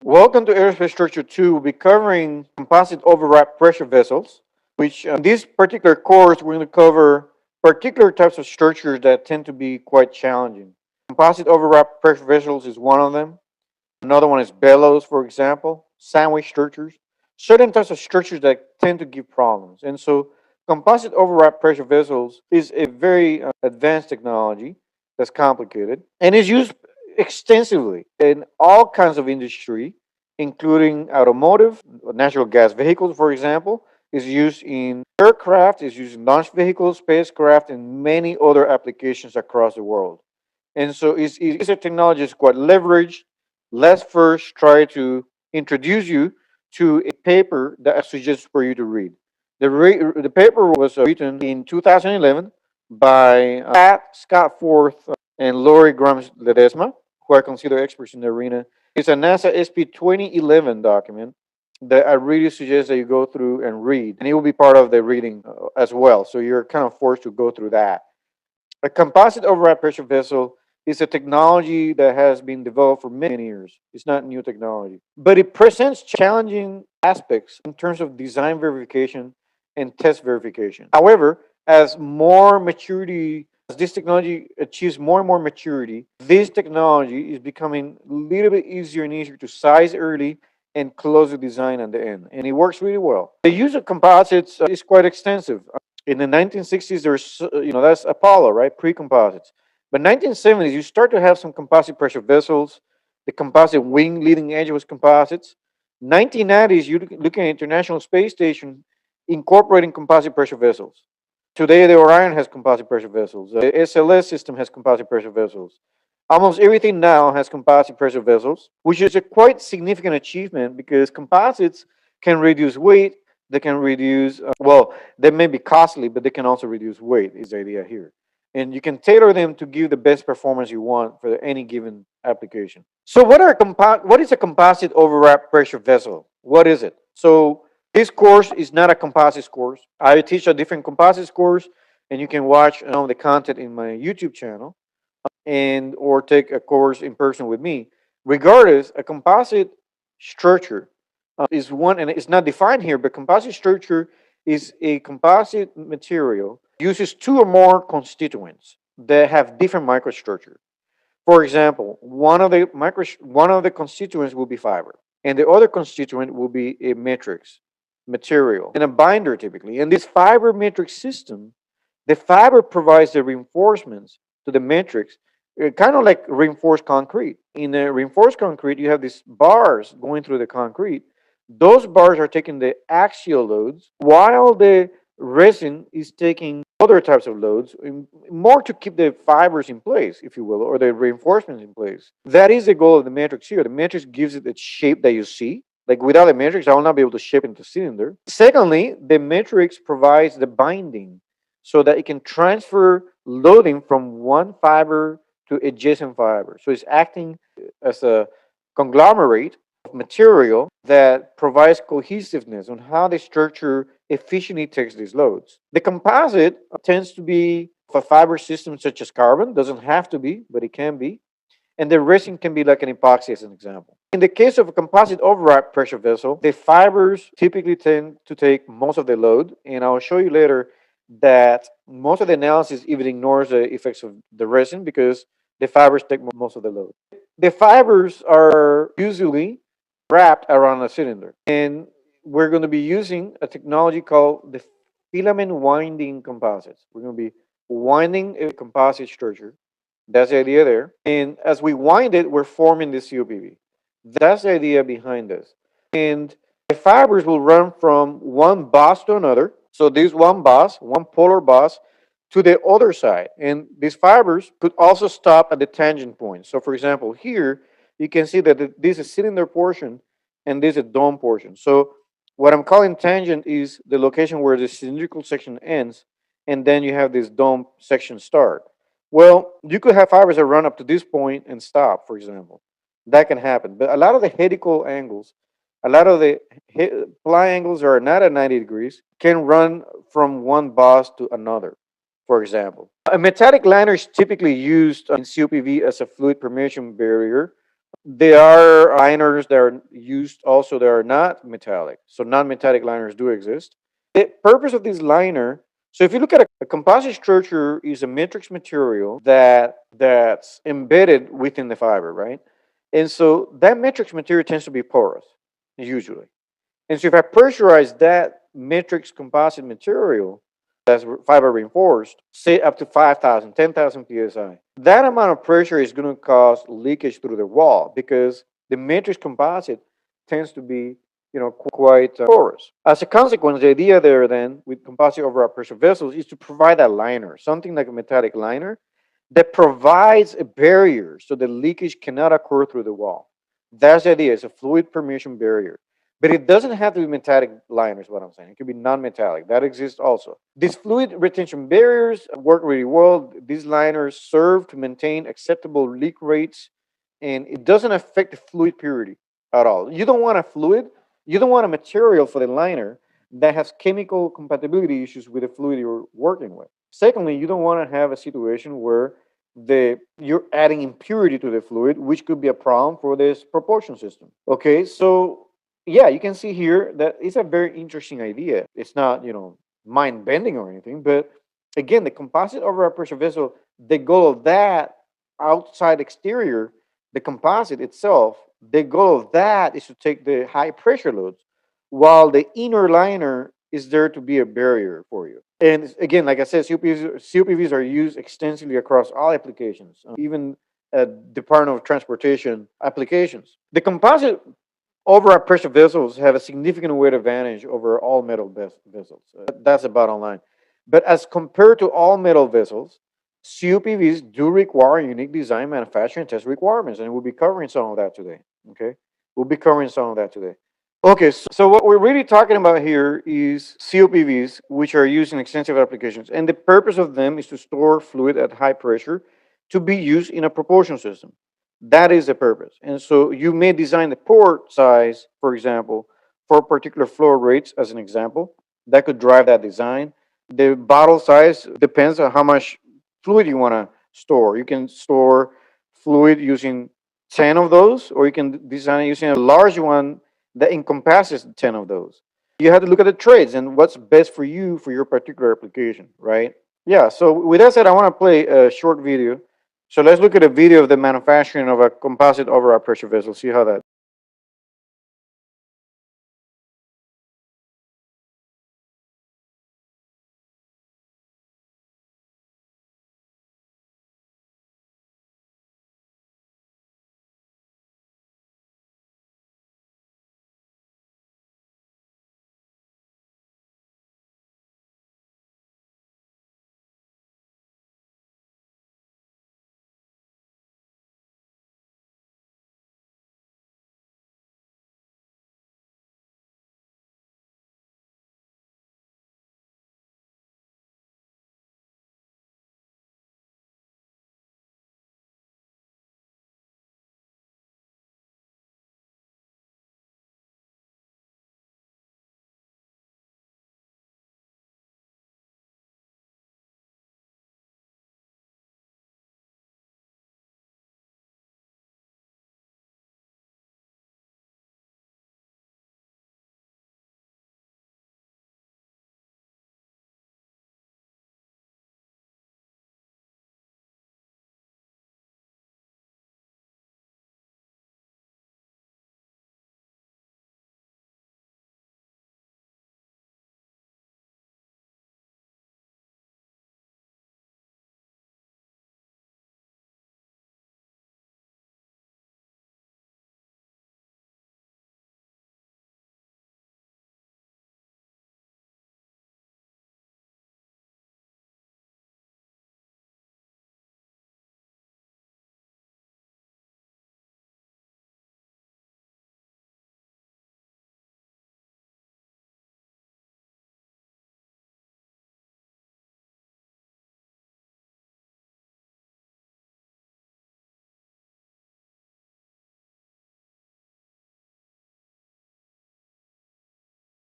Welcome to Aerospace Structure 2. We'll be covering composite overwrap pressure vessels, which in this particular course, we're going to cover particular types of structures that tend to be quite challenging. Composite overwrap pressure vessels is one of them. Another one is bellows, for example, sandwich structures, certain types of structures that tend to give problems. And so composite overwrap pressure vessels is a very advanced technology that's complicated and is used extensively in all kinds of industry, including automotive, natural gas vehicles, for example, is used in aircraft, is used in launch vehicles, spacecraft, and many other applications across the world. And so it's a technology that's quite leveraged. Let's first try to introduce you to a paper that I suggest for you to read. The paper was written in 2011 by Pat Scott Forth and Lori Grimes Ledesma, who are considered experts in the arena. It's a NASA SP 2011 document that I really suggest that you go through and read, and it will be part of the reading as well. So you're kind of forced to go through that. A composite overwrap pressure vessel is a technology that has been developed for many years. It's not new technology, but it presents challenging aspects in terms of design verification and test verification. However, as this technology achieves more and more maturity, this technology is becoming a little bit easier and easier to size early and close the design at the end. And it works really well. The use of composites is quite extensive. In the 1960s, there's, that's Apollo, right? Pre-composites. But 1970s, you start to have some composite pressure vessels. The composite wing leading edge was composites. 1990s, you looking at International Space Station incorporating composite pressure vessels. Today, the Orion has composite pressure vessels. The SLS system has composite pressure vessels. Almost everything now has composite pressure vessels, which is a quite significant achievement because composites can reduce weight. They can reduce, they may be costly, but they can also reduce weight, is the idea here. And you can tailor them to give the best performance you want for any given application. So what is a composite overwrap pressure vessel? What is it? So this course is not a composites course. I teach a different composites course, and you can watch the content in my YouTube channel and or take a course in person with me. Regardless, a composite structure is one, and it's not defined here, but composite structure is a composite material uses two or more constituents that have different microstructure. For example, one of the constituents will be fiber, and the other constituent will be a matrix material and a binder typically. In this fiber matrix system, the fiber provides the reinforcements to the matrix, kind of like reinforced concrete. In a reinforced concrete, you have these bars going through the concrete. Those bars are taking the axial loads, while the resin is taking other types of loads, more to keep the fibers in place, if you will, or the reinforcements in place. That is the goal of the matrix here. The matrix gives it the shape that you see. Like without the matrix, I will not be able to shape into cylinder. Secondly, the matrix provides the binding so that it can transfer loading from one fiber to adjacent fiber. So it's acting as a conglomerate of material that provides cohesiveness on how the structure efficiently takes these loads. The composite tends to be of a fiber system such as carbon, doesn't have to be, but it can be. And the resin can be like an epoxy as an example. In the case of a composite overwrap pressure vessel, the fibers typically tend to take most of the load. And I'll show you later that most of the analysis even ignores the effects of the resin because the fibers take most of the load. The fibers are usually wrapped around a cylinder. And we're going to be using a technology called the filament winding composites. We're going to be winding a composite structure. That's the idea there. And as we wind it, we're forming this COPV. That's the idea behind this. And the fibers will run from one boss to another. So this one boss, one polar boss, to the other side. And these fibers could also stop at the tangent point. So for example, here, you can see that this is a cylinder portion and this is a dome portion. So what I'm calling tangent is the location where the cylindrical section ends, and then you have this dome section start. Well, you could have fibers that run up to this point and stop, for example. That can happen. But a lot of the helical angles, a lot of the ply angles that are not at 90 degrees can run from one boss to another, for example. A metallic liner is typically used in COPV as a fluid permeation barrier. There are liners that are used also that are not metallic. So non-metallic liners do exist. The purpose of this liner, so if you look at a composite structure is a matrix material that's embedded within the fiber, right? And so that matrix material tends to be porous, usually. And so if I pressurize that matrix composite material that's fiber reinforced, say up to 5,000, 10,000 psi, that amount of pressure is going to cause leakage through the wall because the matrix composite tends to be, quite porous. As a consequence, the idea there then with composite overwrapped pressure vessels is to provide a liner, something like a metallic liner that provides a barrier so the leakage cannot occur through the wall. That's the idea. It's a fluid permeation barrier. But it doesn't have to be metallic liner, is what I'm saying. It could be non-metallic. That exists also. These fluid retention barriers work really well. These liners serve to maintain acceptable leak rates, and it doesn't affect the fluid purity at all. You don't want a fluid, you don't want a material for the liner that has chemical compatibility issues with the fluid you're working with. Secondly, you don't want to have a situation where you're adding impurity to the fluid, which could be a problem for this propulsion system. Okay, so yeah, you can see here that it's a very interesting idea. It's not, mind bending or anything, but again, the composite overall pressure vessel, the goal of that outside exterior, the composite itself, the goal of that is to take the high pressure loads, while the inner liner is there to be a barrier for you. And again, like I said, COPVs are used extensively across all applications, even Department of Transportation applications. The composite overall pressure vessels have a significant weight advantage over all metal vessels. That's the bottom line. But as compared to all metal vessels, COPVs do require unique design, manufacturing, and test requirements, and we'll be covering some of that today. Okay, we'll be covering some of that today. Okay, so what we're really talking about here is COPVs, which are used in extensive applications, and the purpose of them is to store fluid at high pressure to be used in a propulsion system. That is the purpose. And so you may design the port size, for example, for particular flow rates, as an example. That could drive that design. The bottle size depends on how much fluid you want to store. You can store fluid using 10 of those, or you can design it using a large one that encompasses 10 of those. You have to look at the trades and what's best for you for your particular application, right? Yeah, so with that said, I want to play a short video. So let's look at a video of the manufacturing of a composite overall pressure vessel, see how that.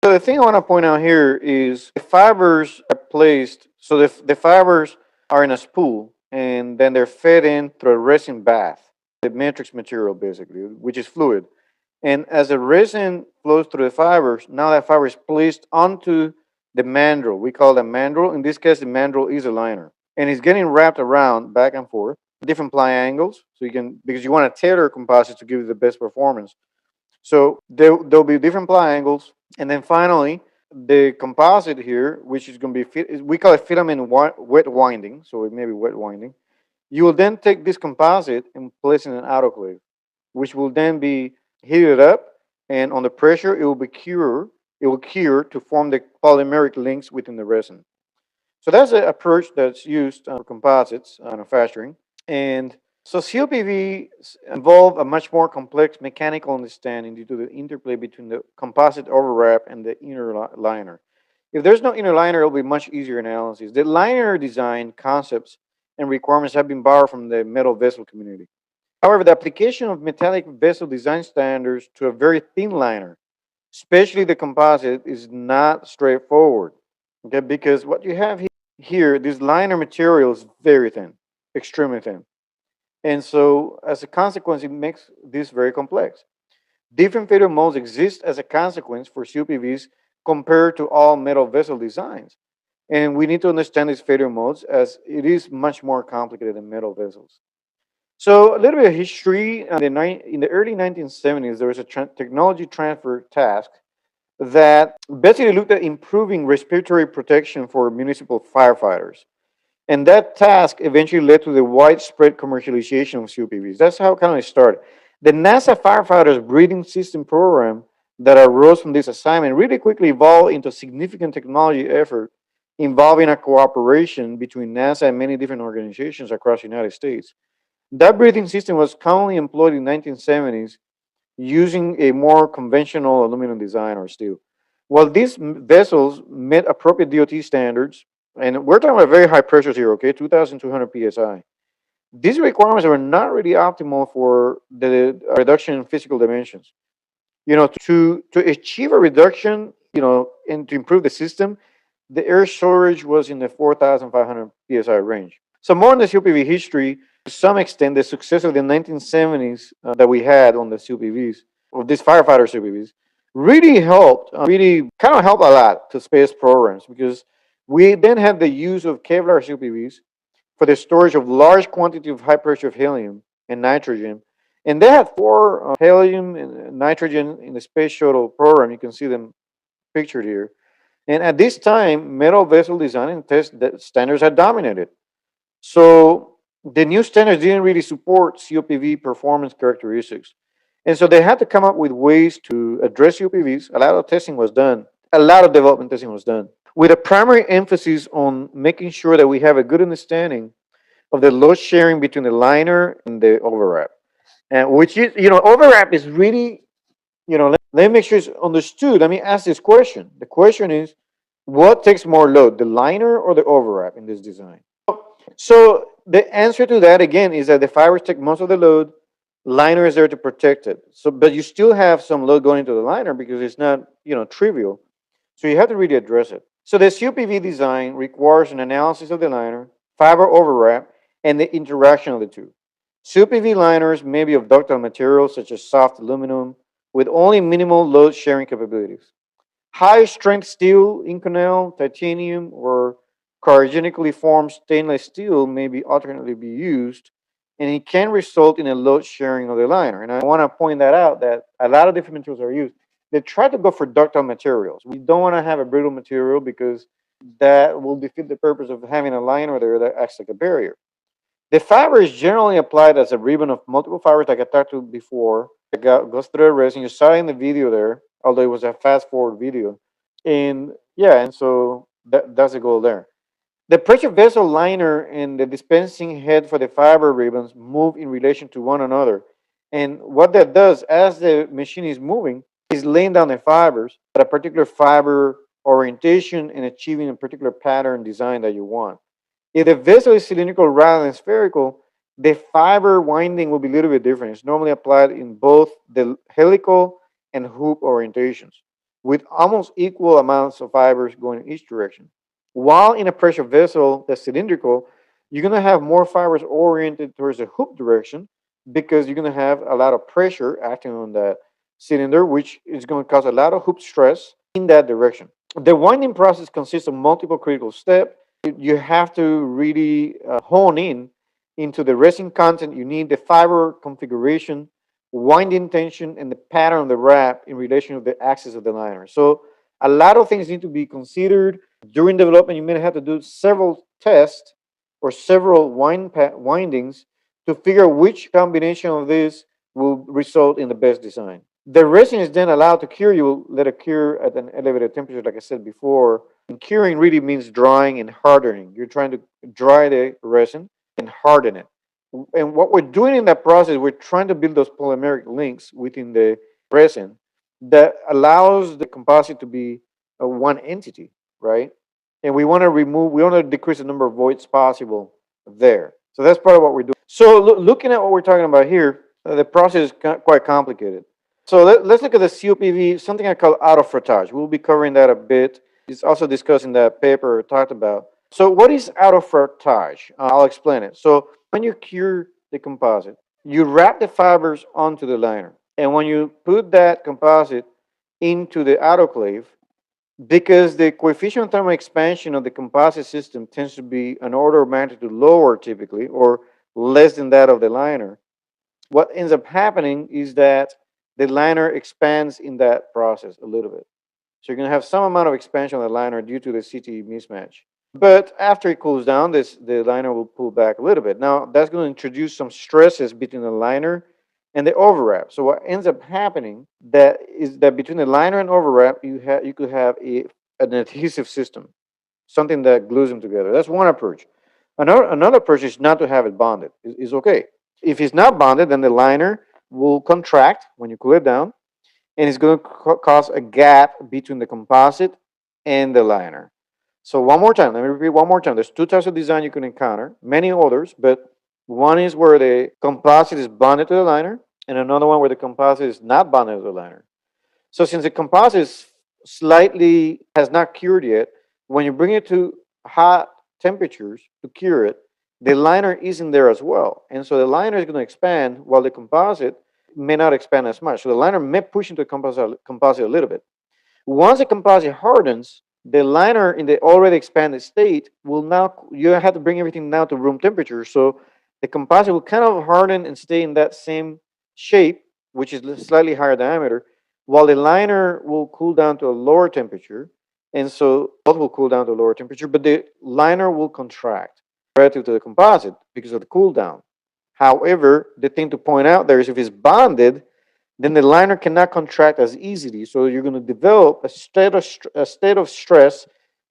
So the thing I want to point out here is the fibers are placed, so the fibers are in a spool and then they're fed in through a resin bath. the matrix material basically, which is fluid. And as the resin flows through the fibers, now that fiber is placed onto the mandrel. We call that mandrel. In this case, the mandrel is a liner. And it's getting wrapped around back and forth, different ply angles. So you can, because you want to tailor composites to give you the best performance. So there'll be different ply angles. And then finally, the composite here, which is going to be, we call it filament wet winding. So it may be wet winding. You will then take this composite and place it in an autoclave, which will then be heated up, and on the pressure, it will be cure. It will cure to form the polymeric links within the resin. So that's an approach that's used for composites manufacturing. And so COPV involve a much more complex mechanical understanding due to the interplay between the composite overwrap and the inner liner. If there's no inner liner, it'll be much easier analysis. The liner design concepts and requirements have been borrowed from the metal vessel community. However, the application of metallic vessel design standards to a very thin liner, especially the composite, is not straightforward. Okay, because what you have here, this liner material is very thin, extremely thin. And so, as a consequence, it makes this very complex. Different failure modes exist as a consequence for CUPVs compared to all metal vessel designs. And we need to understand these failure modes as it is much more complicated than metal vessels. So a little bit of history. In the early 1970s, there was a technology transfer task that basically looked at improving respiratory protection for municipal firefighters. And that task eventually led to the widespread commercialization of COPVs. That's how kind of it started. The NASA Firefighters Breathing System program that arose from this assignment really quickly evolved into a significant technology effort involving a cooperation between NASA and many different organizations across the United States. That breathing system was commonly employed in the 1970s using a more conventional aluminum design or steel. While these vessels met appropriate DOT standards, and we're talking about very high pressures here, okay, 2,200 psi. These requirements were not really optimal for the reduction in physical dimensions. To achieve a reduction, and to improve the system, the air storage was in the 4,500 psi range. So more on the COPV history, to some extent, the success of the 1970s that we had on the COPVs, of these firefighter COPVs, really kind of helped a lot to space programs, because we then had the use of Kevlar COPVs for the storage of large quantity of high pressure helium and nitrogen. And they had four helium and nitrogen in the space shuttle program. You can see them pictured here. And at this time, metal vessel design and test standards had dominated. So the new standards didn't really support COPV performance characteristics. And so they had to come up with ways to address COPVs. A lot of testing was done. A lot of development testing was done, with a primary emphasis on making sure that we have a good understanding of the load sharing between the liner and the overwrap. And which is, overwrap is really, let me make sure it's understood. Let me ask this question. The question is, what takes more load, the liner or the overwrap in this design? So the answer to that again is that the fibers take most of the load. Liner is there to protect it. So, but you still have some load going into the liner because it's not, trivial. So you have to really address it. So the COPV design requires an analysis of the liner, fiber overwrap, and the interaction of the two. COPV liners may be of ductile materials such as soft aluminum with only minimal load sharing capabilities. High strength steel, Inconel, titanium, or cryogenically formed stainless steel may be alternately be used, and it can result in a load sharing of the liner. And I want to point that out, that a lot of different materials are used. They try to go for ductile materials. We don't want to have a brittle material because that will defeat the purpose of having a liner there that acts like a barrier. The fiber is generally applied as a ribbon of multiple fibers, like I talked to before. It goes through the resin. You saw it in the video there, although it was a fast forward video. And yeah, and so that's the goal there. The pressure vessel liner and the dispensing head for the fiber ribbons move in relation to one another. And what that does, as the machine is moving, is laying down the fibers at a particular fiber orientation and achieving a particular pattern design that you want. If the vessel is cylindrical rather than spherical, the fiber winding will be a little bit different. It's normally applied in both the helical and hoop orientations, with almost equal amounts of fibers going in each direction. While in a pressure vessel that's cylindrical, you're going to have more fibers oriented towards the hoop direction because you're going to have a lot of pressure acting on that cylinder, which is going to cause a lot of hoop stress in that direction. The winding process consists of multiple critical steps. You have to really hone in into the resin content. You need the fiber configuration, winding tension, and the pattern of the wrap in relation to the axis of the liner. So a lot of things need to be considered during development. You may have to do several tests or several windings to figure out which combination of this will result in the best design. The resin is then allowed to cure. You will let it cure at an elevated temperature, like I said before. And curing really means drying and hardening. You're trying to dry the resin and harden it. And what we're doing in that process, we're trying to build those polymeric links within the resin that allows the composite to be a one entity, right? And we want to decrease the number of voids possible there. So that's part of what we're doing. So looking at what we're talking about here, the process is quite complicated. So let's look at the COPV, something I call auto-frottage. We'll be covering that a bit. It's also discussed in that paper I talked about. So what is auto-frottage? I'll explain it. So when you cure the composite, you wrap the fibers onto the liner. And when you put that composite into the autoclave, because the coefficient of thermal expansion of the composite system tends to be an order of magnitude lower typically, or less than that of the liner, what ends up happening is that the liner expands in that process a little bit. So you're going to have some amount of expansion of the liner due to the CT mismatch. But after it cools down, the liner will pull back a little bit. Now, that's going to introduce some stresses between the liner and the overwrap. So what ends up happening that is that between the liner and overwrap, you could have an adhesive system, something that glues them together. That's one approach. Another approach is not to have it bonded. It's okay. If it's not bonded, then the liner will contract when you cool it down, and it's going to cause a gap between the composite and the liner. So one more time, let me repeat one more time. There's two types of design you can encounter, many others, but one is where the composite is bonded to the liner, and another one where the composite is not bonded to the liner. So since the composite is slightly has not cured yet, when you bring it to hot temperatures to cure it, the liner isn't there as well. And so the liner is going to expand while the composite may not expand as much. So the liner may push into the composite a little bit. Once the composite hardens, the liner in the already expanded state will now, you have to bring everything now to room temperature. So the composite will kind of harden and stay in that same shape, which is slightly higher diameter, while the liner will cool down to a lower temperature. And so both will cool down to a lower temperature, but the liner will contract relative to the composite because of the cool down. However, the thing to point out there is if it's bonded, then the liner cannot contract as easily. So you're going to develop a state of stress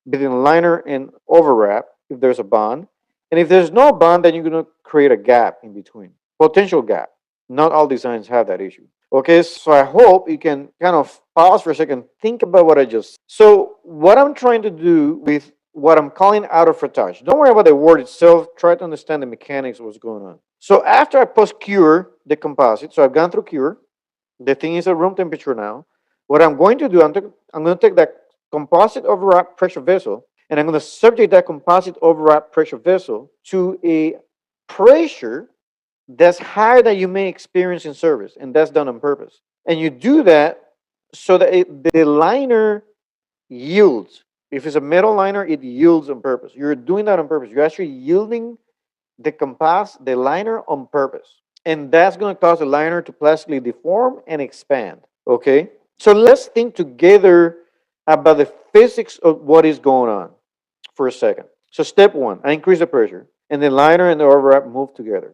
between liner and overwrap if there's a bond. And if there's no bond, then you're going to create a gap in between, potential gap. Not all designs have that issue. Okay, so I hope you can kind of pause for a second, think about what I just said. So what I'm trying to do with what I'm calling auto-frottage, don't worry about the word itself, try to understand the mechanics of what's going on. So after I post-cure the composite, so I've gone through cure, the thing is at room temperature now. What I'm going to do, I'm going to take that composite overwrap pressure vessel, and I'm going to subject that composite overwrap pressure vessel to a pressure that's higher than you may experience in service, and that's done on purpose. And you do that so that the liner yields. If it's a metal liner, it yields on purpose. You're doing that on purpose. You're actually yielding the liner on purpose. And that's going to cause the liner to plastically deform and expand. Okay? So let's think together about the physics of what is going on for a second. So step one, I increase the pressure, and the liner and the overwrap move together,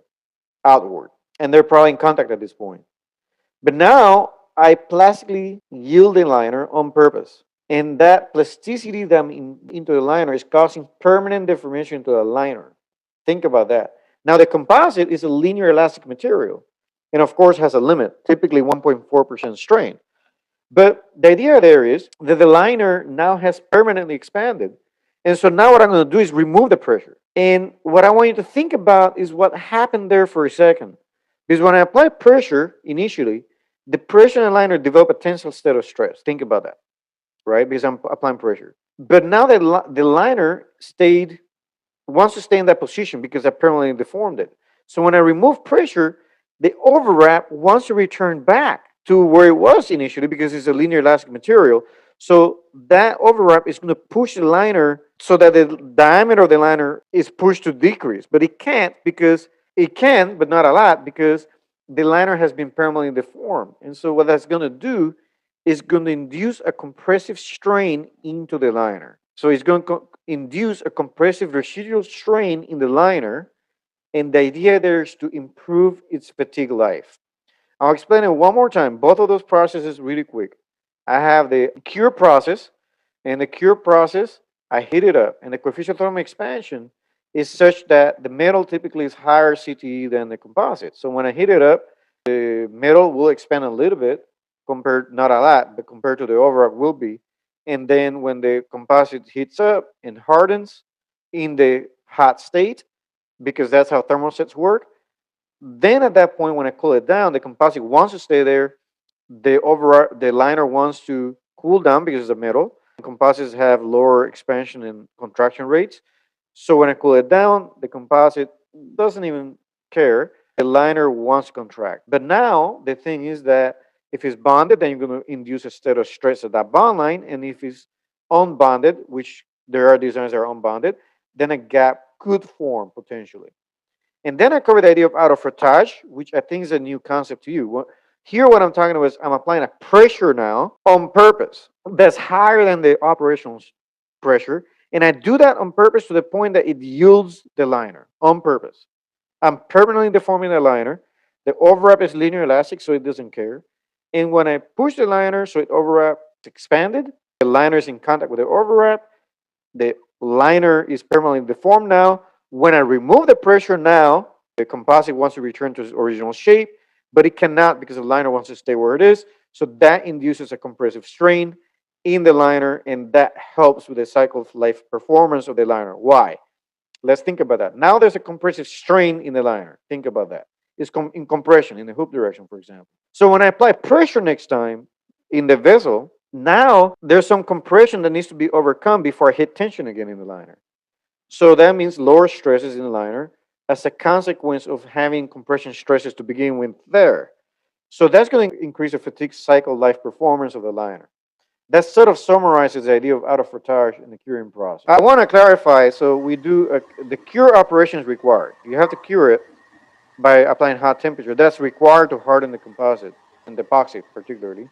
outward. And they're probably in contact at this point. But now I plastically yield the liner on purpose. And that plasticity that I'm into the liner is causing permanent deformation into the liner. Think about that. Now, the composite is a linear elastic material, and of course has a limit, typically 1.4% strain. But the idea there is that the liner now has permanently expanded. And so now what I'm going to do is remove the pressure. And what I want you to think about is what happened there for a second. Because when I apply pressure initially, the pressure in the liner developed a tensile state of stress. Think about that, right? Because I'm applying pressure. But now that the liner wants to stay in that position because I permanently deformed it. So when I remove pressure, The overwrap wants to return back to where it was initially because it's a linear elastic material. So that overwrap is going to push the liner so that the diameter of the liner is pushed to decrease. But it can't because it can, but not a lot, because the liner has been permanently deformed. And so what that's going to do is going to induce a compressive strain into the liner. So it's going to induce a compressive residual strain in the liner, and the idea there is to improve its fatigue life. I'll explain it one more time. Both of those processes really quick. I have the cure process, and the cure process, I heat it up, and the coefficient of thermal expansion is such that the metal typically is higher CTE than the composite. So when I heat it up, the metal will expand a little bit, compared, not a lot, but compared to the overall will be. And then when the composite heats up and hardens in the hot state, because that's how thermosets work, then at that point, when I cool it down, the composite wants to stay there. The liner wants to cool down because it's a metal. Composites have lower expansion and contraction rates. So when I cool it down, the composite doesn't even care. The liner wants to contract. But now the thing is that if it's bonded, then you're going to induce a state of stress at that bond line. And if it's unbonded, which there are designs that are unbonded, then a gap could form potentially. And then I covered the idea of auto frottage, which I think is a new concept to you. Here, what I'm talking about is I'm applying a pressure now on purpose that's higher than the operational pressure. And I do that on purpose to the point that it yields the liner on purpose. I'm permanently deforming the liner. The overwrap is linear elastic, so it doesn't care. And when I push the liner, so it overwrap expanded, the liner is in contact with the overwrap. The liner is permanently deformed now. When I remove the pressure now, the composite wants to return to its original shape, but it cannot because the liner wants to stay where it is. So that induces a compressive strain in the liner, and that helps with the cycle of life performance of the liner. Why? Let's think about that. Now there's a compressive strain in the liner. Think about that. It's in compression in the hoop direction, for example. So when I apply pressure next time in the vessel, now there's some compression that needs to be overcome before I hit tension again in the liner. So that means lower stresses in the liner as a consequence of having compression stresses to begin with there. So that's going to increase the fatigue cycle life performance of the liner. That sort of summarizes the idea of auto frottage in the curing process. I want to clarify, so we do, the cure operation is required. You have to cure it by applying hot temperature. That's required to harden the composite and the epoxy particularly.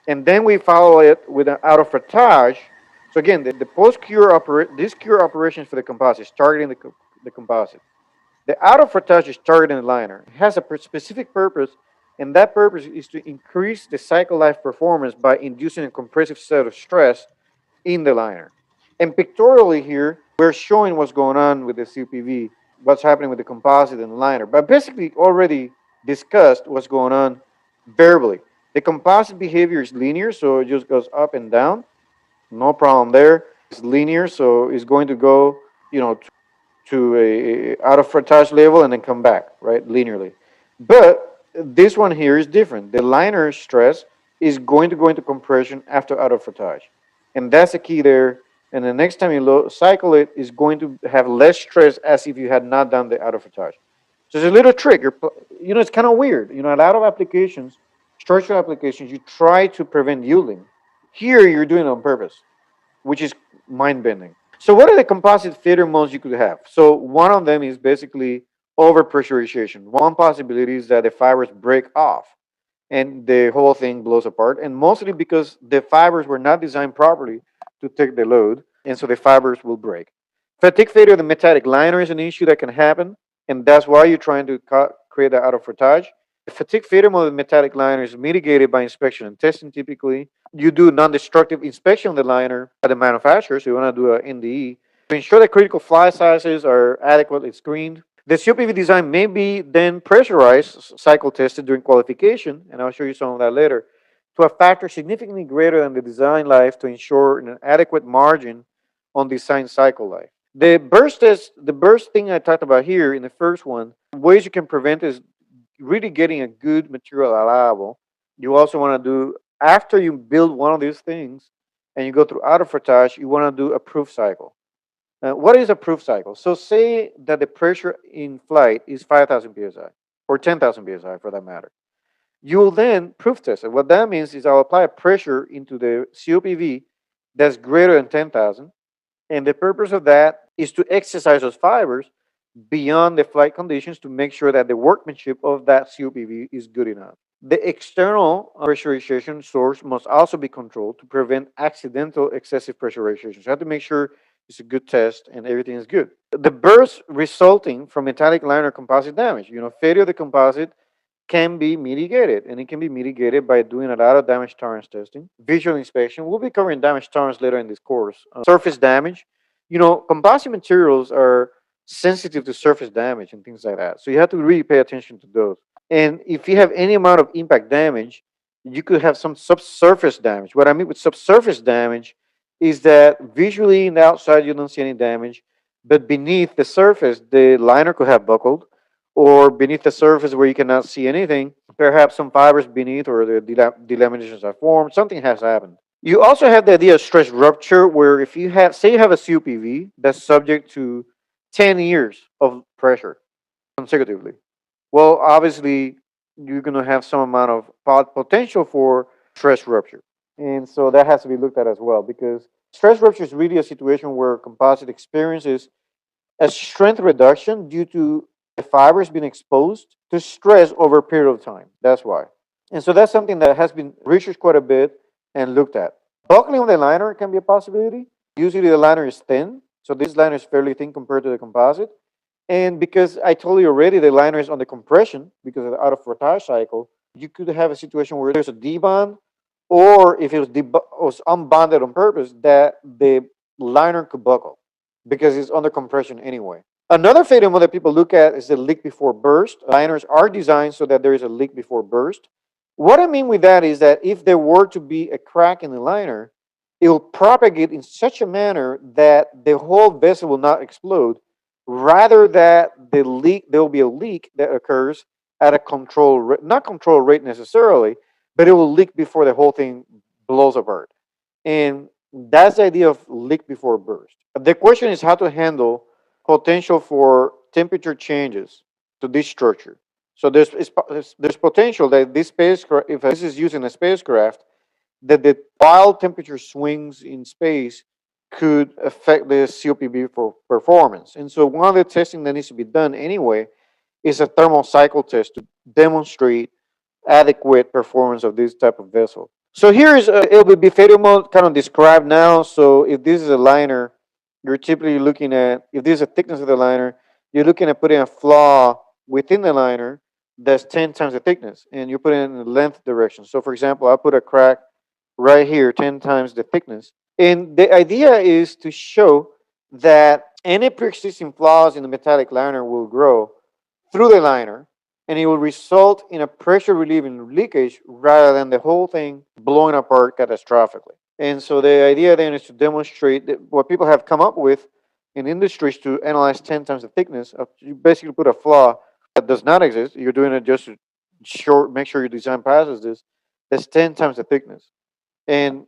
And then we follow it with an auto frottage. So again, the post-cure this cure operation is for the composite, is targeting the composite. The auto frottage is targeting the liner. It has a specific purpose, and that purpose is to increase the cycle life performance by inducing a compressive set of stress in the liner. And pictorially here, we're showing what's going on with the CPV, what's happening with the composite and the liner. But basically, already discussed what's going on verbally. The composite behavior is linear, so it just goes up and down. No problem there. It's linear, so it's going to go, to a out of frottage level and then come back, right, linearly. But this one here is different. The liner stress is going to go into compression after out of frottage. And that's the key there. And the next time you cycle it, is going to have less stress as if you had not done the out of frottage. So it's a little trick. It's kind of weird. A lot of applications, structural applications, you try to prevent yielding. Here, you're doing it on purpose, which is mind-bending. So what are the composite failure modes you could have? So one of them is basically overpressurization. One possibility is that the fibers break off and the whole thing blows apart. And mostly because the fibers were not designed properly to take the load, and so the fibers will break. Fatigue failure of the metallic liner is an issue that can happen, and that's why you're trying to create the auto frottage. The fatigue failure mode of the metallic liner is mitigated by inspection and testing typically. You do non-destructive inspection of the liner by the manufacturer, so you want to do an NDE to ensure that critical fly sizes are adequately screened. The COPV design may be then pressurized, cycle tested during qualification, and I'll show you some of that later, to a factor significantly greater than the design life to ensure an adequate margin on design cycle life. The burst test, the burst thing I talked about here in the first one, ways you can prevent is really getting a good material allowable. You also want to do, after you build one of these things and you go through auto frottage, you want to do a proof cycle. What is a proof cycle? So say that the pressure in flight is 5,000 psi. or 10,000 psi for that matter. You will then proof test it. What that means is I'll apply a pressure into the COPV that's greater than 10,000. And the purpose of that is to exercise those fibers beyond the flight conditions to make sure that the workmanship of that COPV is good enough. The external pressurization source must also be controlled to prevent accidental excessive pressurization. So you have to make sure it's a good test and everything is good. The bursts resulting from metallic liner composite damage, failure of the composite can be mitigated, and it can be mitigated by doing a lot of damage tolerance testing, visual inspection. We'll be covering damage tolerance later in this course. Surface damage. Composite materials are sensitive to surface damage and things like that. So you have to really pay attention to those. And if you have any amount of impact damage, you could have some subsurface damage. What I mean with subsurface damage is that visually in the outside you don't see any damage, but beneath the surface, the liner could have buckled, or beneath the surface where you cannot see anything, perhaps some fibers beneath or the delaminations are formed, something has happened. You also have the idea of stress rupture, where if you have, say you have a COPV that's subject to 10 years of pressure consecutively, well, obviously, you're going to have some amount of potential for stress rupture. And so that has to be looked at as well, because stress rupture is really a situation where composite experiences a strength reduction due to the fibers being exposed to stress over a period of time. That's why. And so that's something that has been researched quite a bit and looked at. Buckling of the liner can be a possibility. Usually the liner is thin, so this liner is fairly thin compared to the composite. And because I told you already, the liner is under compression because of the out of frottage cycle, you could have a situation where there's a debond, or if it was unbonded on purpose, that the liner could buckle because it's under compression anyway. Another failure mode that people look at is the leak before burst. Liners are designed so that there is a leak before burst. What I mean with that is that if there were to be a crack in the liner, it will propagate in such a manner that the whole vessel will not explode. Rather that the leak, there will be a leak that occurs at a not control rate necessarily, but it will leak before the whole thing blows apart. And that's the idea of leak before burst. The question is how to handle potential for temperature changes to this structure. So there's potential that this spacecraft, if this is using a spacecraft, that the wild temperature swings in space could affect the COPV for performance. And so one of the testing that needs to be done anyway is a thermal cycle test to demonstrate adequate performance of this type of vessel. So here's it will be failure mode kind of described now. So if this is a liner, you're typically looking at, if this is a thickness of the liner, you're looking at putting a flaw within the liner that's 10 times the thickness, and you're putting it in the length direction. So for example, I'll put a crack right here, 10 times the thickness. And the idea is to show that any pre-existing flaws in the metallic liner will grow through the liner, and it will result in a pressure relieving leakage rather than the whole thing blowing apart catastrophically. And so the idea then is to demonstrate that what people have come up with in industries to analyze 10 times the thickness. You basically put a flaw that does not exist. You're doing it just to make sure your design passes this. That's 10 times the thickness. And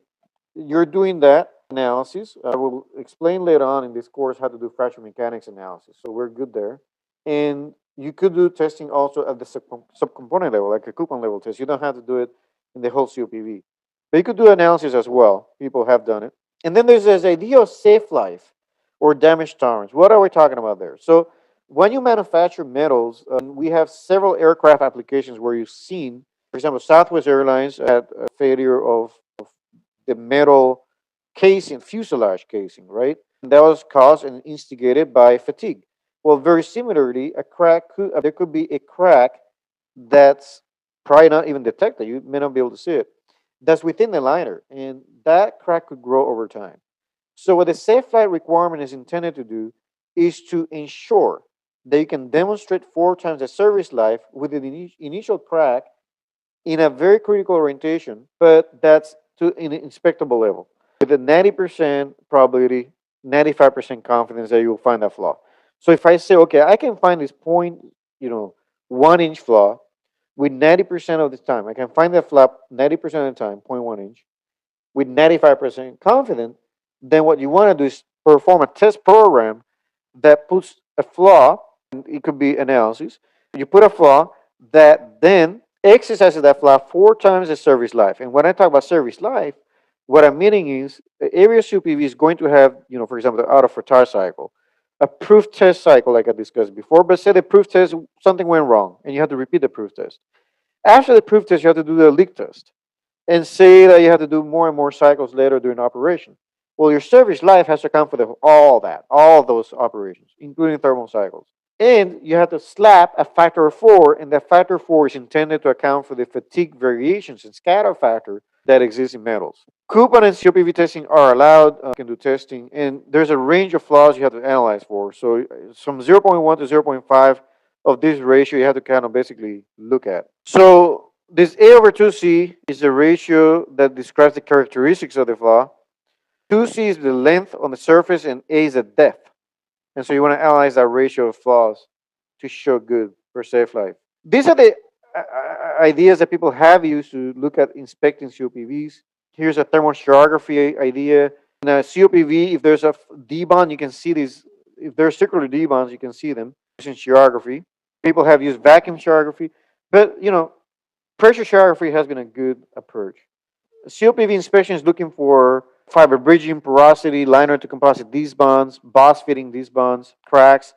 you're doing that analysis. I will explain later on in this course how to do fracture mechanics analysis. So we're good there. And you could do testing also at the subcomponent level, like a coupon level test. You don't have to do it in the whole COPV. But you could do analysis as well. People have done it. And then there's this idea of safe life or damage tolerance. What are we talking about there? So when you manufacture metals, we have several aircraft applications where you've seen, for example, Southwest Airlines had a failure of the metal casing, fuselage casing, right? And that was caused and instigated by fatigue. Well, very similarly, there could be a crack that's probably not even detected. You may not be able to see it. That's within the liner, and that crack could grow over time. So what the safe flight requirement is intended to do is to ensure that you can demonstrate 4 times the service life with the initial crack in a very critical orientation, but that's to an inspectable level with a 90% probability, 95% confidence that you'll find that flaw. So if I say, okay, I can find this 1 inch flaw with 90% of the time, I can find that flaw 90% of the time, 0.1 inch, with 95% confidence, then what you want to do is perform a test program that puts a flaw, and it could be analysis. You put a flaw that then exercises that flaw 4 times the service life. And when I talk about service life, what I'm meaning is every CPV is going to have, for example, the auto retire cycle, a proof test cycle, like I discussed before. But say the proof test, something went wrong, and you have to repeat the proof test. After the proof test, you have to do the leak test, and say that you have to do more and more cycles later during operation. Well, your service life has to account for all those operations, including thermal cycles. And you have to slap a factor of 4, and that factor of 4 is intended to account for the fatigue variations and scatter factor that exists in metals. Coupon and COPV testing are allowed. You can do testing, and there's a range of flaws you have to analyze for. So from 0.1 to 0.5 of this ratio, you have to kind of basically look at. So this A over 2C is the ratio that describes the characteristics of the flaw. 2C is the length on the surface, and A is the depth. And so you want to analyze that ratio of flaws to show good for safe life. These are the ideas that people have used to look at inspecting COPVs. Here's a thermostratigraphy idea. In a COPV, if there's a D-bond, you can see these. If there's circular D-bonds, you can see them using stratigraphy. People have used vacuum stratigraphy, but pressure stratigraphy has been a good approach. COPV inspection is looking for fiber bridging, porosity, liner to composite these bonds, boss fitting these bonds, cracks,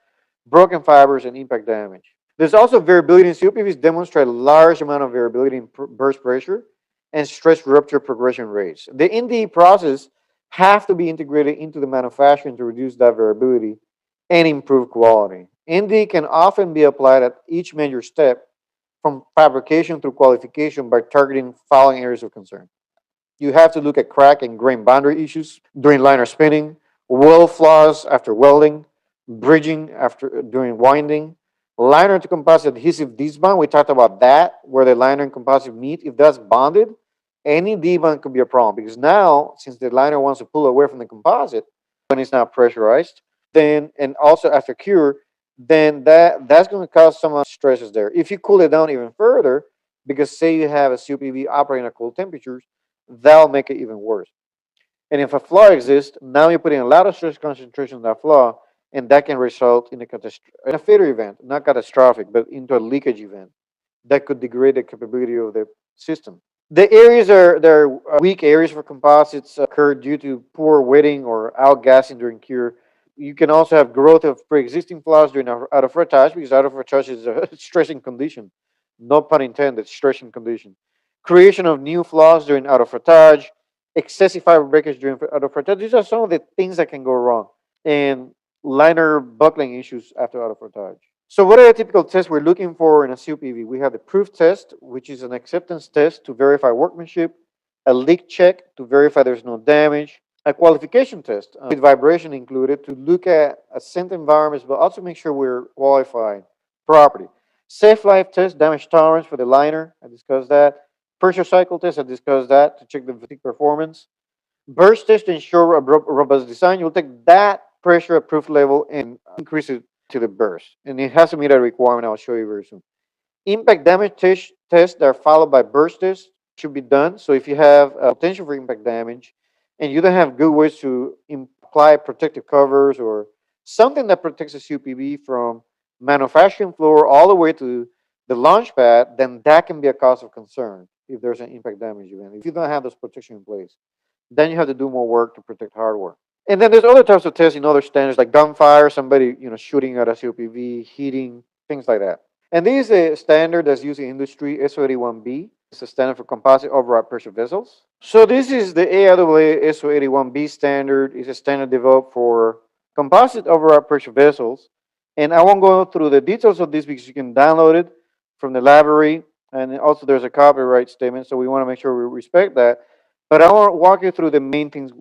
broken fibers, and impact damage. There's also variability in COPVs demonstrate a large amount of variability in burst pressure and stress rupture progression rates. The NDE process have to be integrated into the manufacturing to reduce that variability and improve quality. NDE can often be applied at each major step from fabrication through qualification by targeting following areas of concern. You have to look at crack and grain boundary issues during liner spinning, weld flaws after welding, bridging after during winding, liner to composite adhesive debond. We talked about that, where the liner and composite meet. If that's bonded, any debond could be a problem because now, since the liner wants to pull away from the composite when it's not pressurized, then and also after cure, then that's going to cause some stresses there. If you cool it down even further, because say you have a COPV operating at cold temperatures, that'll make it even worse. And if a flaw exists, now you're putting a lot of stress concentration on that flaw, and that can result in a failure event, not catastrophic, but into a leakage event that could degrade the capability of the system. The areas there are weak areas for composites occur due to poor wetting or outgassing during cure. You can also have growth of pre-existing flaws during out of retouch because out of retouch is a stressing condition. No pun intended, stressing condition. Creation of new flaws during out of retouch, excessive fiber breakage during out of retouch. These are some of the things that can go wrong. And liner buckling issues after out of retouch. So what are the typical tests we're looking for in a COPV? We have the proof test, which is an acceptance test to verify workmanship, a leak check to verify there's no damage, a qualification test with vibration included to look at scent environments, but also make sure we're qualified properly. Safe life test, damage tolerance for the liner, I discussed that. Pressure cycle test, I discussed that to check the fatigue performance. Burst test to ensure a robust design. You'll take that pressure approved level and increase it to the burst. And it has to meet a requirement I'll show you very soon. Impact damage tests that are followed by burst tests should be done. So if you have a potential for impact damage and you don't have good ways to apply protective covers or something that protects the COPV from manufacturing floor all the way to the launch pad, then that can be a cause of concern if there's an impact damage event. If you don't have those protection in place, then you have to do more work to protect hardware. And then there's other types of tests in other standards like gunfire, somebody shooting at a COPV, heating, things like that. And this is a standard that's used in industry, SO81B. It's a standard for composite overwrapped pressure vessels. So this is the AIAA SO81B standard. It's a standard developed for composite overwrapped pressure vessels. And I won't go through the details of this because you can download it from the library. And also there's a copyright statement, so we want to make sure we respect that. But I want to walk you through the main things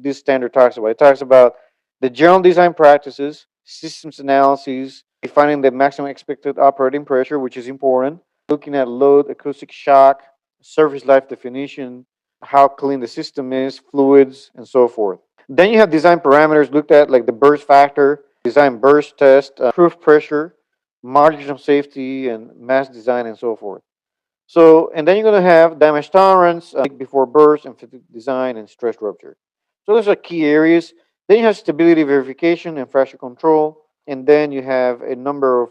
this standard talks about. It talks about the general design practices, systems analyses, defining the maximum expected operating pressure, which is important, looking at load, acoustic shock, surface life definition, how clean the system is, fluids, and so forth. Then you have design parameters looked at, like the burst factor, design burst test, proof pressure, margin of safety, and mass design, and so forth. So, and then you're going to have damage tolerance before burst and fatigue design and stress rupture. So those are key areas. Then you have stability verification and fracture control. And then you have a number of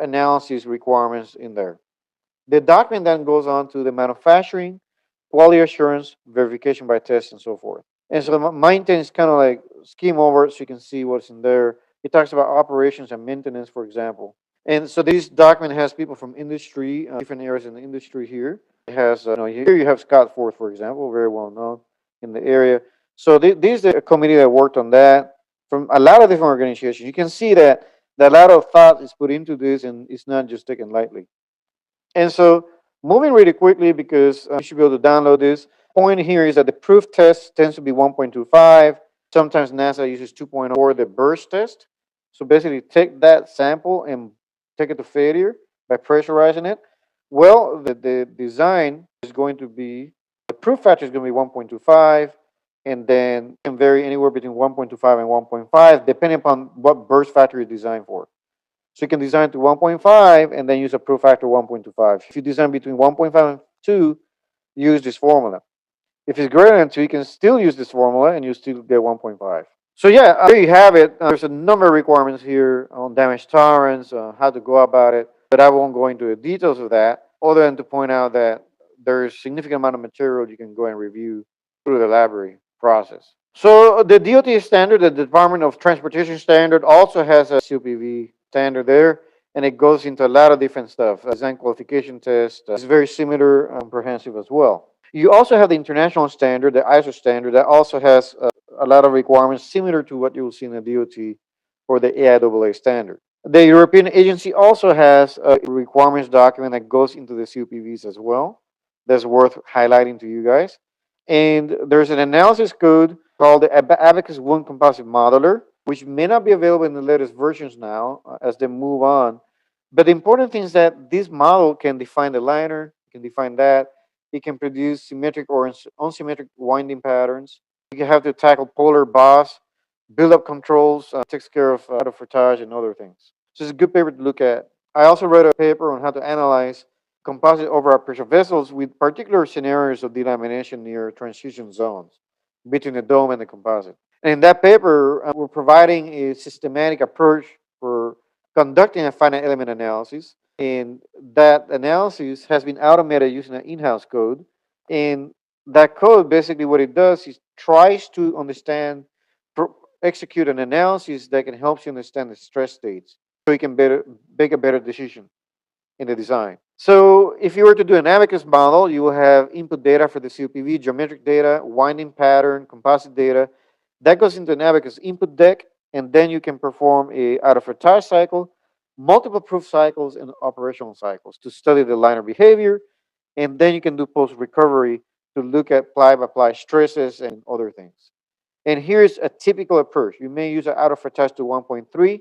analysis requirements in there. The document then goes on to the manufacturing, quality assurance, verification by test, and so forth. And so my intent is kind of like skim over it so you can see what's in there. It talks about operations and maintenance, for example. And so this document has people from industry, different areas in the industry here. It has, here you have Scott Forth, for example, very well known in the area. So this is a committee that worked on that from a lot of different organizations. You can see that a lot of thought is put into this, and it's not just taken lightly. And so moving really quickly because you should be able to download this. Point here is that the proof test tends to be 1.25. Sometimes NASA uses 2.0, the burst test. So basically take that sample and take it to failure by pressurizing it. Well, the design is going to be, the proof factor is going to be 1.25, and then it can vary anywhere between 1.25 and 1.5, depending upon what burst factor you're designed for. So you can design to 1.5 and then use a proof factor 1.25. If you design between 1.5 and 2, use this formula. If it's greater than 2, you can still use this formula and you still get 1.5. So yeah, there you have it. There's a number of requirements here on damage tolerance, how to go about it, but I won't go into the details of that, other than to point out that there's a significant amount of material you can go and review through the library process. So the DOT standard, the Department of Transportation standard, also has a COPV standard there, and it goes into a lot of different stuff. Design qualification test is very similar, comprehensive as well. You also have the international standard, the ISO standard, that also has a lot of requirements similar to what you will see in the DOT or the AIAA standard. The European agency also has a requirements document that goes into the COPVs as well. That's worth highlighting to you guys. And there's an analysis code called the Abacus Wound Composite Modeler, which may not be available in the latest versions now as they move on. But the important thing is that this model can define the liner, can define that. It can produce symmetric or unsymmetric winding patterns. You have to tackle polar boss, build up controls, takes care of autofretage and other things. So it's a good paper to look at. I also wrote a paper on how to analyze composite overwrapped pressure vessels with particular scenarios of delamination near transition zones between the dome and the composite. And in that paper, we're providing a systematic approach for conducting a finite element analysis. And that analysis has been automated using an in-house code. And that code, basically what it does is tries to understand, execute an analysis that can help you understand the stress states so you can make a better decision in the design. So if you were to do an Abacus model, you will have input data for the COPV, geometric data, winding pattern, composite data. That goes into an Abacus input deck, and then you can perform a out-of-retire cycle, multiple proof cycles, and operational cycles to study the liner behavior, and then you can do post-recovery to look at ply-by-ply stresses and other things. And here's a typical approach. You may use an out-of-retire to 1.3,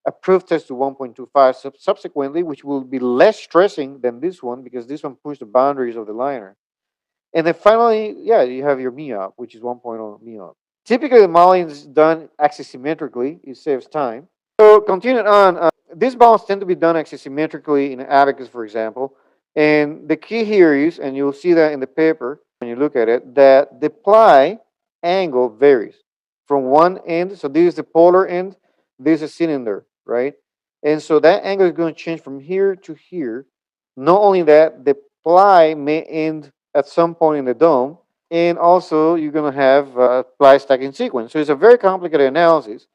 a proof test to 1.25 subsequently, which will be less stressing than this one because this one pushed the boundaries of the liner. And then finally, yeah, you have your MEOP, which is 1.0 MEOP. Typically, the modeling is done axisymmetrically. It saves time. So continuing on, these bonds tend to be done axisymmetrically in Abacus, for example. And the key here is, and you'll see that in the paper when you look at it, that the ply angle varies from one end. So this is the polar end. This is a cylinder, right? And so that angle is going to change from here to here. Not only that, the ply may end at some point in the dome, and also you're going to have a ply stacking sequence. So it's a very complicated analysis.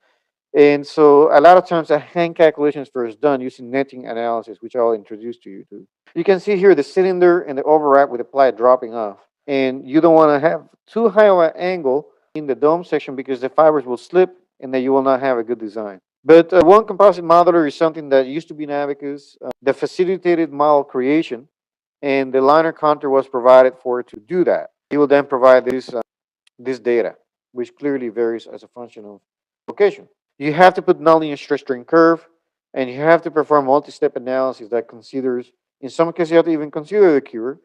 And so a lot of times a hand calculation is first done using netting analysis, which I'll introduce to you to. You can see here the cylinder and the overwrap with the ply dropping off. And you don't want to have too high of an angle in the dome section because the fibers will slip and then you will not have a good design. But one composite modeler is something that used to be in Abacus. The facilitated model creation, and the liner contour was provided for to do that. He will then provide this data, which clearly varies as a function of location. You have to put nonlinear stress strain curve, and you have to perform multi-step analysis that considers, in some cases, you have to even consider the cure,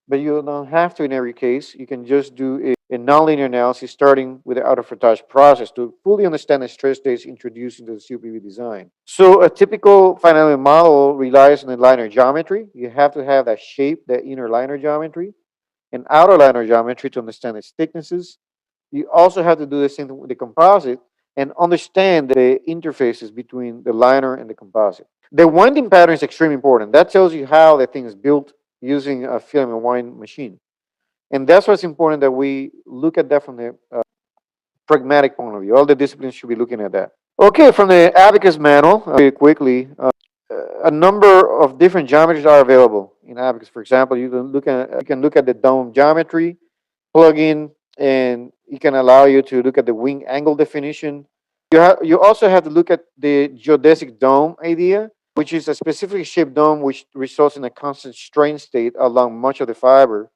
but you don't have to in every case. You can just do a nonlinear analysis starting with the out-of-frettage process to fully understand the stress states introduced into the COPV design. So a typical finite model relies on the liner geometry. You have to have that shape, that inner liner geometry, and outer liner geometry to understand its thicknesses. You also have to do the same with the composite and understand the interfaces between the liner and the composite. The winding pattern is extremely important. That tells you how the thing is built using a filament wind machine. And that's what's important that we look at that from the pragmatic point of view. All the disciplines should be looking at that. Okay, from the Abacus manual, very quickly, a number of different geometries are available in Abacus. For example, you can look at the dome geometry, plug in, and it can allow you to look at the wing angle definition. You also have to look at the geodesic dome idea, which is a specifically shaped dome which results in a constant strain state along much of the fiber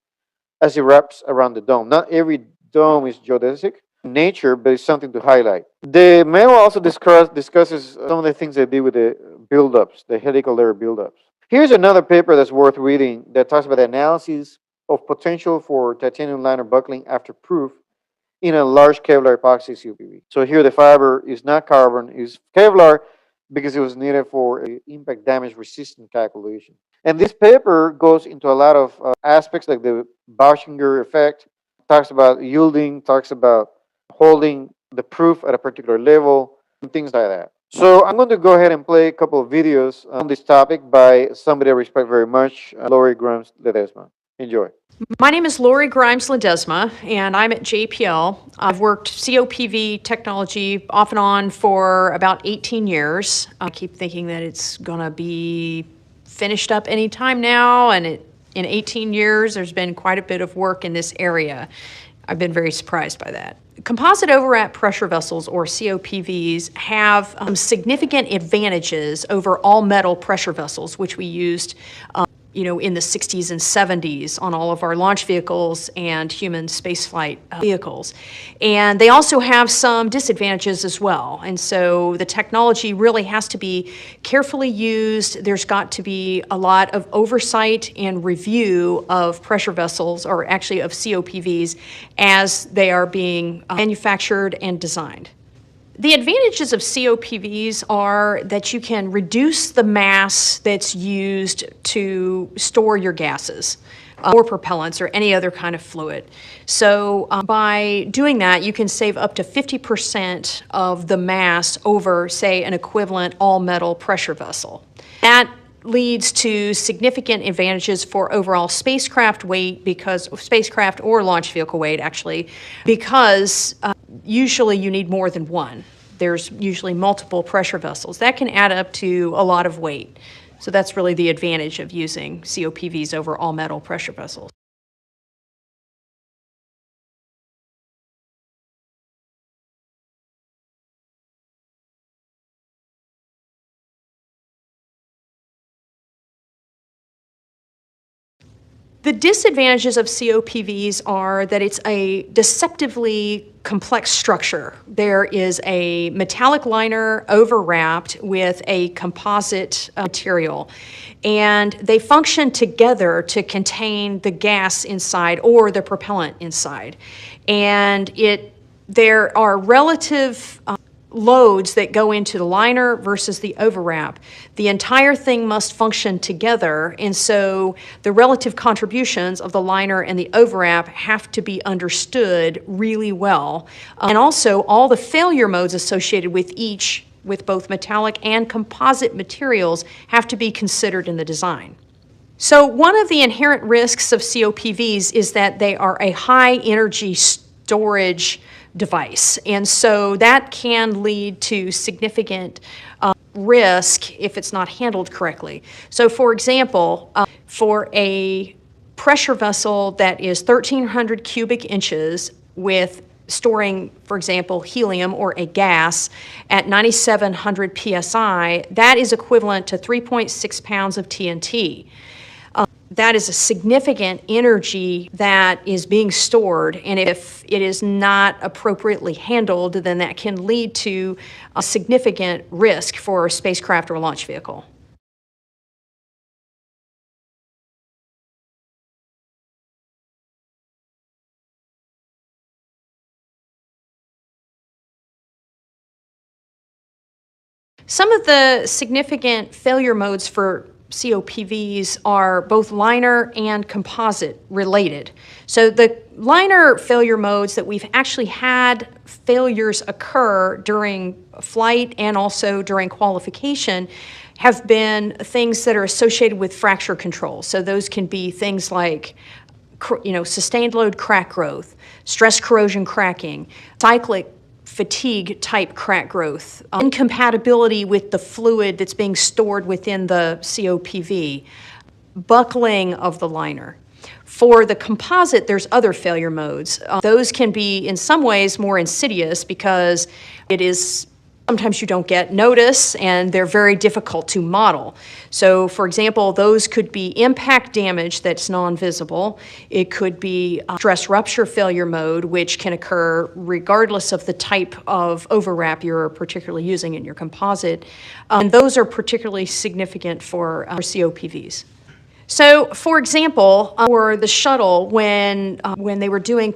as it wraps around the dome. Not every dome is geodesic in nature, but it's something to highlight. The manual also discusses some of the things they did with the buildups, the helical layer buildups. Here's another paper that's worth reading that talks about the analysis of potential for titanium liner buckling after proof in a large Kevlar epoxy COPV. So here the fiber is not carbon, is Kevlar because it was needed for impact damage resistant calculation. And this paper goes into a lot of aspects like the Bauschinger effect, talks about yielding, talks about holding the proof at a particular level, and things like that. So I'm going to go ahead and play a couple of videos on this topic by somebody I respect very much, Lori Grimes Ledesma. Enjoy. My name is Lori Grimes Ledesma, and I'm at JPL. I've worked COPV technology off and on for about 18 years. I keep thinking that it's going to be finished up any time now, and in 18 years, there's been quite a bit of work in this area. I've been very surprised by that. Composite overwrapped pressure vessels, or COPVs, have significant advantages over all metal pressure vessels, which we used in the 60s and 70s on all of our launch vehicles and human spaceflight vehicles. And they also have some disadvantages as well. And so the technology really has to be carefully used. There's got to be a lot of oversight and review of pressure vessels, or actually of COPVs, as they are being manufactured and designed. The advantages of COPVs are that you can reduce the mass that's used to store your gases or propellants or any other kind of fluid. So by doing that, you can save up to 50% of the mass over, say, an equivalent all-metal pressure vessel. That leads to significant advantages for overall spacecraft weight, because spacecraft or launch vehicle weight, actually, because usually you need more than one. There's usually multiple pressure vessels. That can add up to a lot of weight. So that's really the advantage of using COPVs over all metal pressure vessels. The disadvantages of COPVs are that it's a deceptively complex structure. There is a metallic liner overwrapped with a composite material, and they function together to contain the gas inside or the propellant inside. And there are relative loads that go into the liner versus the overwrap. The entire thing must function together, and so the relative contributions of the liner and the overwrap have to be understood really well. And also, all the failure modes associated with each, with both metallic and composite materials, have to be considered in the design. So one of the inherent risks of COPVs is that they are a high energy storage device. And so that can lead to significant risk if it's not handled correctly. So for example, for a pressure vessel that is 1,300 cubic inches with storing, for example, helium or a gas at 9,700 psi, that is equivalent to 3.6 pounds of TNT. That is a significant energy that is being stored, and if it is not appropriately handled, then that can lead to a significant risk for a spacecraft or a launch vehicle. Some of the significant failure modes for COPVs are both liner and composite related. So the liner failure modes that we've actually had failures occur during flight and also during qualification have been things that are associated with fracture control. So those can be things like sustained load crack growth, stress corrosion cracking, cyclic fatigue type crack growth, incompatibility with the fluid that's being stored within the COPV, buckling of the liner. For the composite, there's other failure modes. Those can be in some ways more insidious because it is sometimes you don't get notice and they're very difficult to model. So for example, those could be impact damage that's non-visible. It could be stress rupture failure mode, which can occur regardless of the type of overwrap you're particularly using in your composite. And those are particularly significant for COPVs. So, for example, for the shuttle, when they were doing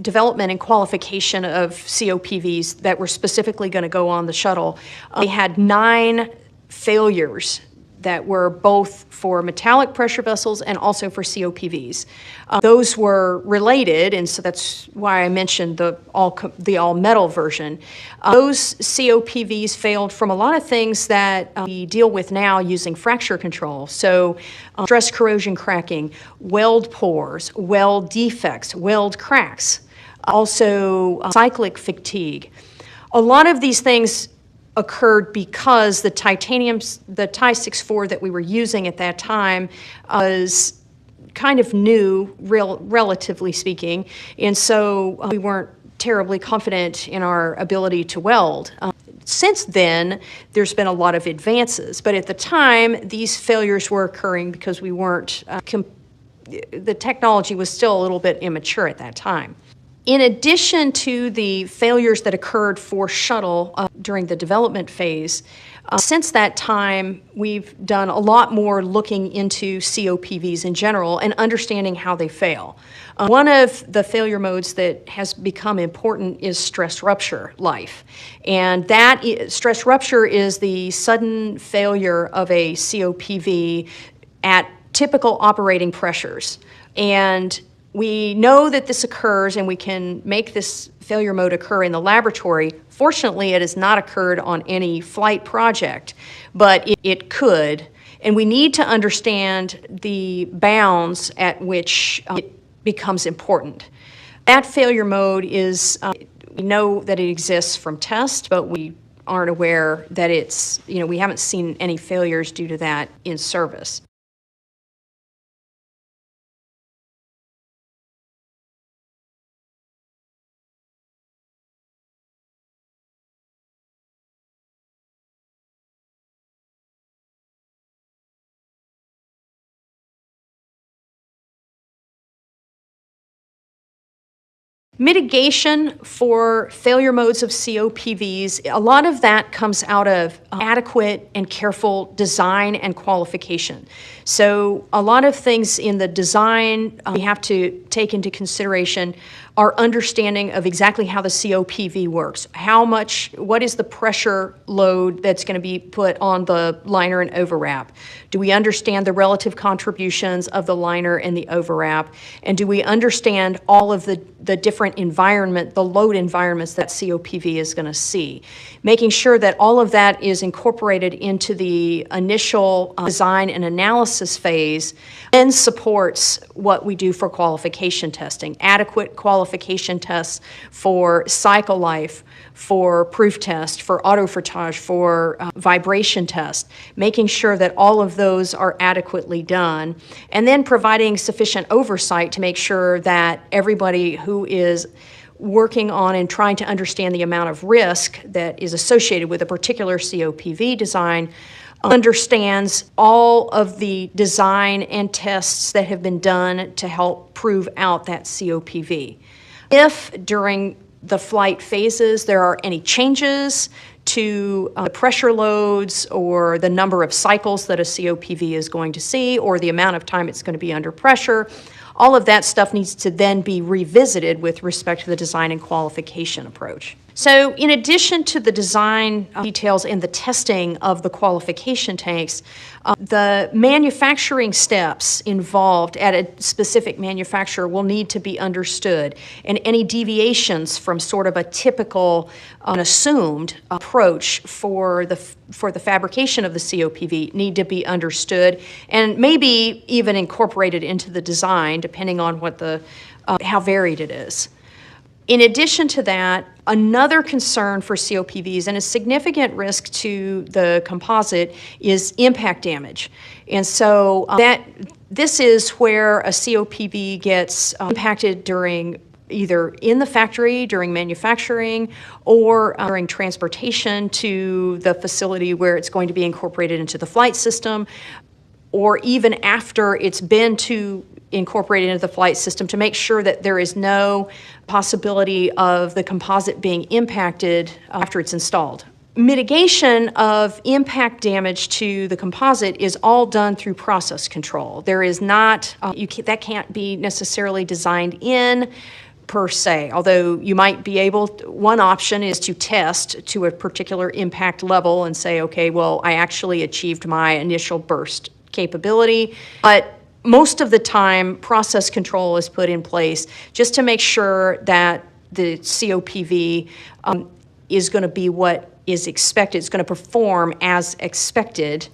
development and qualification of COPVs that were specifically going to go on the shuttle, they had 9 failures that were both for metallic pressure vessels and also for COPVs. Those were related, and so that's why I mentioned the all-metal version. Those COPVs failed from a lot of things that we deal with now using fracture control. So stress corrosion cracking, weld pores, weld defects, weld cracks, also cyclic fatigue. A lot of these things occurred because the Ti 64 that we were using at that time was kind of new, relatively speaking, and so we weren't terribly confident in our ability to weld. Since then, there's been a lot of advances, but at the time, these failures were occurring because we weren't, the technology was still a little bit immature at that time. In addition to the failures that occurred for shuttle during the development phase, since that time, we've done a lot more looking into COPVs in general and understanding how they fail. One of the failure modes that has become important is stress rupture life. And stress rupture is the sudden failure of a COPV at typical operating pressures. And we know that this occurs and we can make this failure mode occur in the laboratory. Fortunately, it has not occurred on any flight project, but it could. And we need to understand the bounds at which it becomes important. That failure mode is, we know that it exists from tests, but we aren't aware that we haven't seen any failures due to that in service. Mitigation for failure modes of COPVs, a lot of that comes out of adequate and careful design and qualification. So a lot of things in the design we have to take into consideration our understanding of exactly how the COPV works. What is the pressure load that's going to be put on the liner and overwrap? Do we understand the relative contributions of the liner and the overwrap? And do we understand all of the different the load environments that COPV is going to see? Making sure that all of that is incorporated into the initial design and analysis phase then supports what we do for qualification testing. Adequate qualification tests for cycle life, for proof test, for autofrottage, for vibration test, making sure that all of those are adequately done, and then providing sufficient oversight to make sure that everybody who is working on and trying to understand the amount of risk that is associated with a particular COPV design understands all of the design and tests that have been done to help prove out that COPV. If during the flight phases there are any changes to the pressure loads or the number of cycles that a COPV is going to see or the amount of time it's going to be under pressure, all of that stuff needs to then be revisited with respect to the design and qualification approach. So in addition to the design details and the testing of the qualification tanks, the manufacturing steps involved at a specific manufacturer will need to be understood, and any deviations from sort of a typical assumed approach for the fabrication of the COPV need to be understood and maybe even incorporated into the design, depending on what how varied it is. In addition to that, another concern for COPVs and a significant risk to the composite is impact damage. And so this is where a COPV gets impacted during either in the factory during manufacturing or during transportation to the facility where it's going to be incorporated into the flight system, or even after it's been incorporated into the flight system, to make sure that there is no possibility of the composite being impacted after it's installed. Mitigation of impact damage to the composite is all done through process control. There is not, that can't be necessarily designed in per se, although you might be able, one option is to test to a particular impact level and say, okay, well, I actually achieved my initial burst capability, but most of the time, process control is put in place just to make sure that the COPV is going to be what is expected. It's going to perform as expected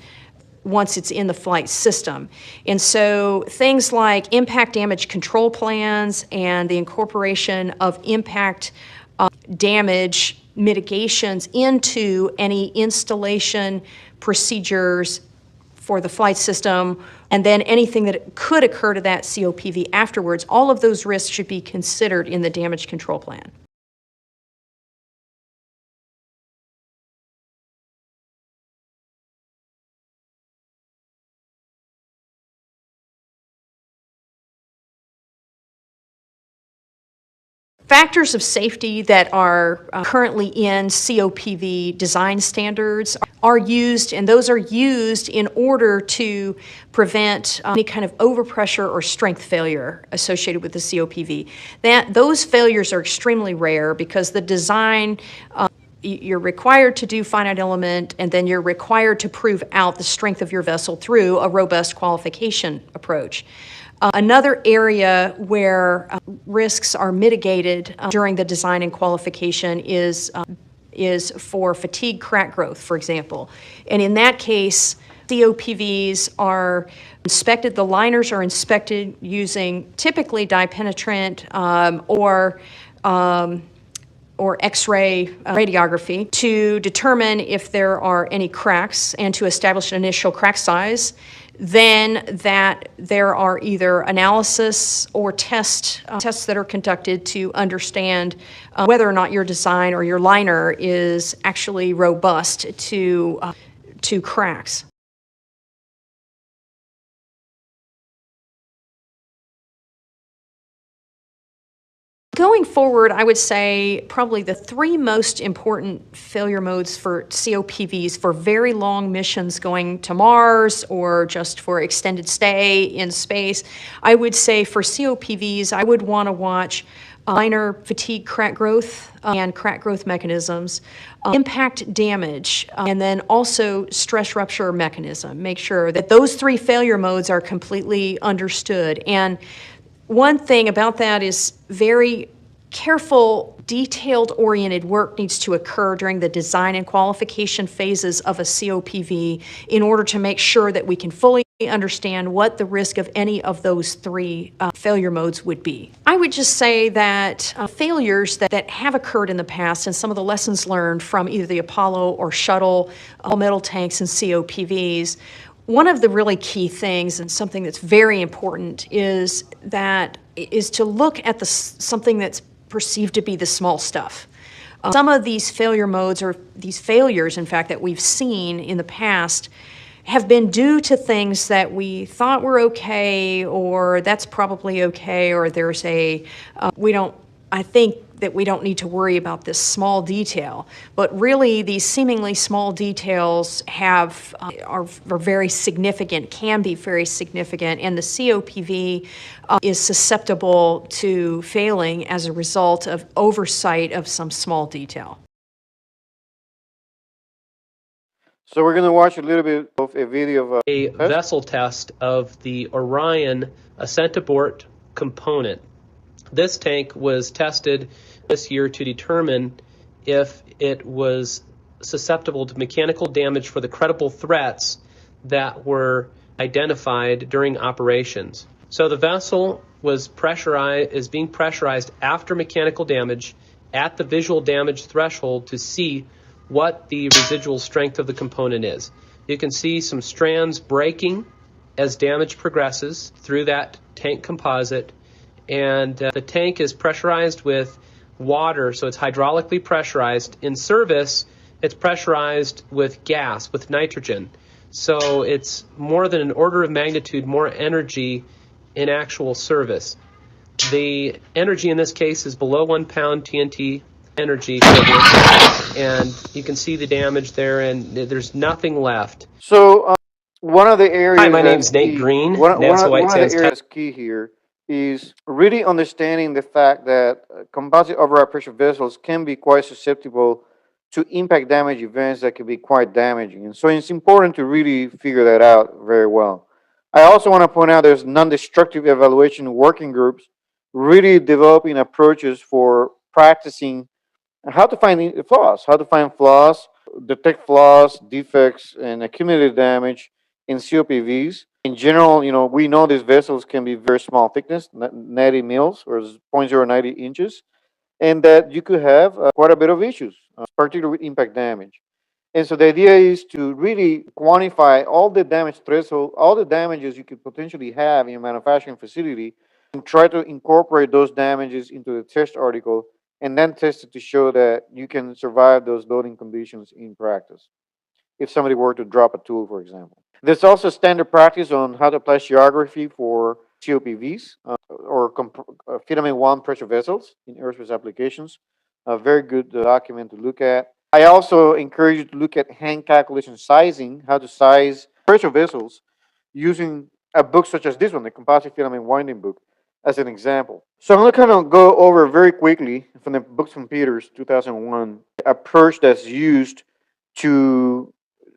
once it's in the flight system. And so things like impact damage control plans and the incorporation of impact damage mitigations into any installation procedures for the flight system, and then anything that could occur to that COPV afterwards, all of those risks should be considered in the damage control plan. Factors of safety that are currently in COPV design standards are used, and those are used in order to prevent any kind of overpressure or strength failure associated with the COPV. Those failures are extremely rare because the design, you're required to do finite element, and then you're required to prove out the strength of your vessel through a robust qualification approach. Another area where risks are mitigated during the design and qualification is for fatigue crack growth, for example. And in that case, COPVs are inspected, the liners are inspected using typically dye-penetrant or X-ray radiography to determine if there are any cracks and to establish an initial crack size. Then that there are either analysis or tests that are conducted to understand whether or not your design or your liner is actually robust to cracks. Going forward, I would say probably the three most important failure modes for COPVs for very long missions going to Mars or just for extended stay in space, I would say for COPVs, I would want to watch liner fatigue crack growth and crack growth mechanisms, impact damage, and then also stress rupture mechanism. Make sure that those three failure modes are completely understood. And one thing about that is very careful, detailed-oriented work needs to occur during the design and qualification phases of a COPV in order to make sure that we can fully understand what the risk of any of those three failure modes would be. I would just say that failures that have occurred in the past and some of the lessons learned from either the Apollo or shuttle metal tanks and COPVs, one of the really key things and something that's very important is to look at something that's perceived to be the small stuff. Some of these failure modes, or these failures, in fact, that we've seen in the past have been due to things that we thought were okay, or that's probably okay, or there's I think that we don't need to worry about this small detail. But really, these seemingly small details are very significant, can be very significant, and the COPV is susceptible to failing as a result of oversight of some small detail. So we're going to watch a little bit of a video of a test. vessel test of the Orion ascent abort component. This tank was tested this year to determine if it was susceptible to mechanical damage for the credible threats that were identified during operations. So the vessel is being pressurized after mechanical damage at the visual damage threshold to see what the residual strength of the component is. You can see some strands breaking as damage progresses through that tank composite, and the tank is pressurized with water, so it's hydraulically pressurized. In service, it's pressurized with gas, with nitrogen. So it's more than an order of magnitude more energy in actual service. The energy in this case is below 1 pound TNT energy for this, and you can see the damage there, and there's nothing left. So one of the areas Hi, my name's that's Nate key, Green, one NASA White of the Sands areas that's key here is really understanding the fact that composite overwrapped pressure vessels can be quite susceptible to impact damage events that can be quite damaging. And so it's important to really figure that out very well. I also want to point out there's non-destructive evaluation working groups really developing approaches for practicing how to find flaws, detect flaws, defects, and accumulated damage in COPVs. In general, we know these vessels can be very small thickness, 90 mils or 0.090 inches, and that you could have quite a bit of issues, particularly with impact damage. And so the idea is to really quantify all the damage threshold, all the damages you could potentially have in your manufacturing facility, and try to incorporate those damages into the test article, and then test it to show that you can survive those loading conditions in practice. If somebody were to drop a tool, for example. There's also standard practice on how to apply geography for COPVs or filament one pressure vessels in aerospace applications. A very good document to look at. I also encourage you to look at hand calculation sizing, how to size pressure vessels using a book such as this one, the Composite Filament Winding Book, as an example. So I'm going to kind of go over very quickly from the books from Peters, 2001, approach that's used to,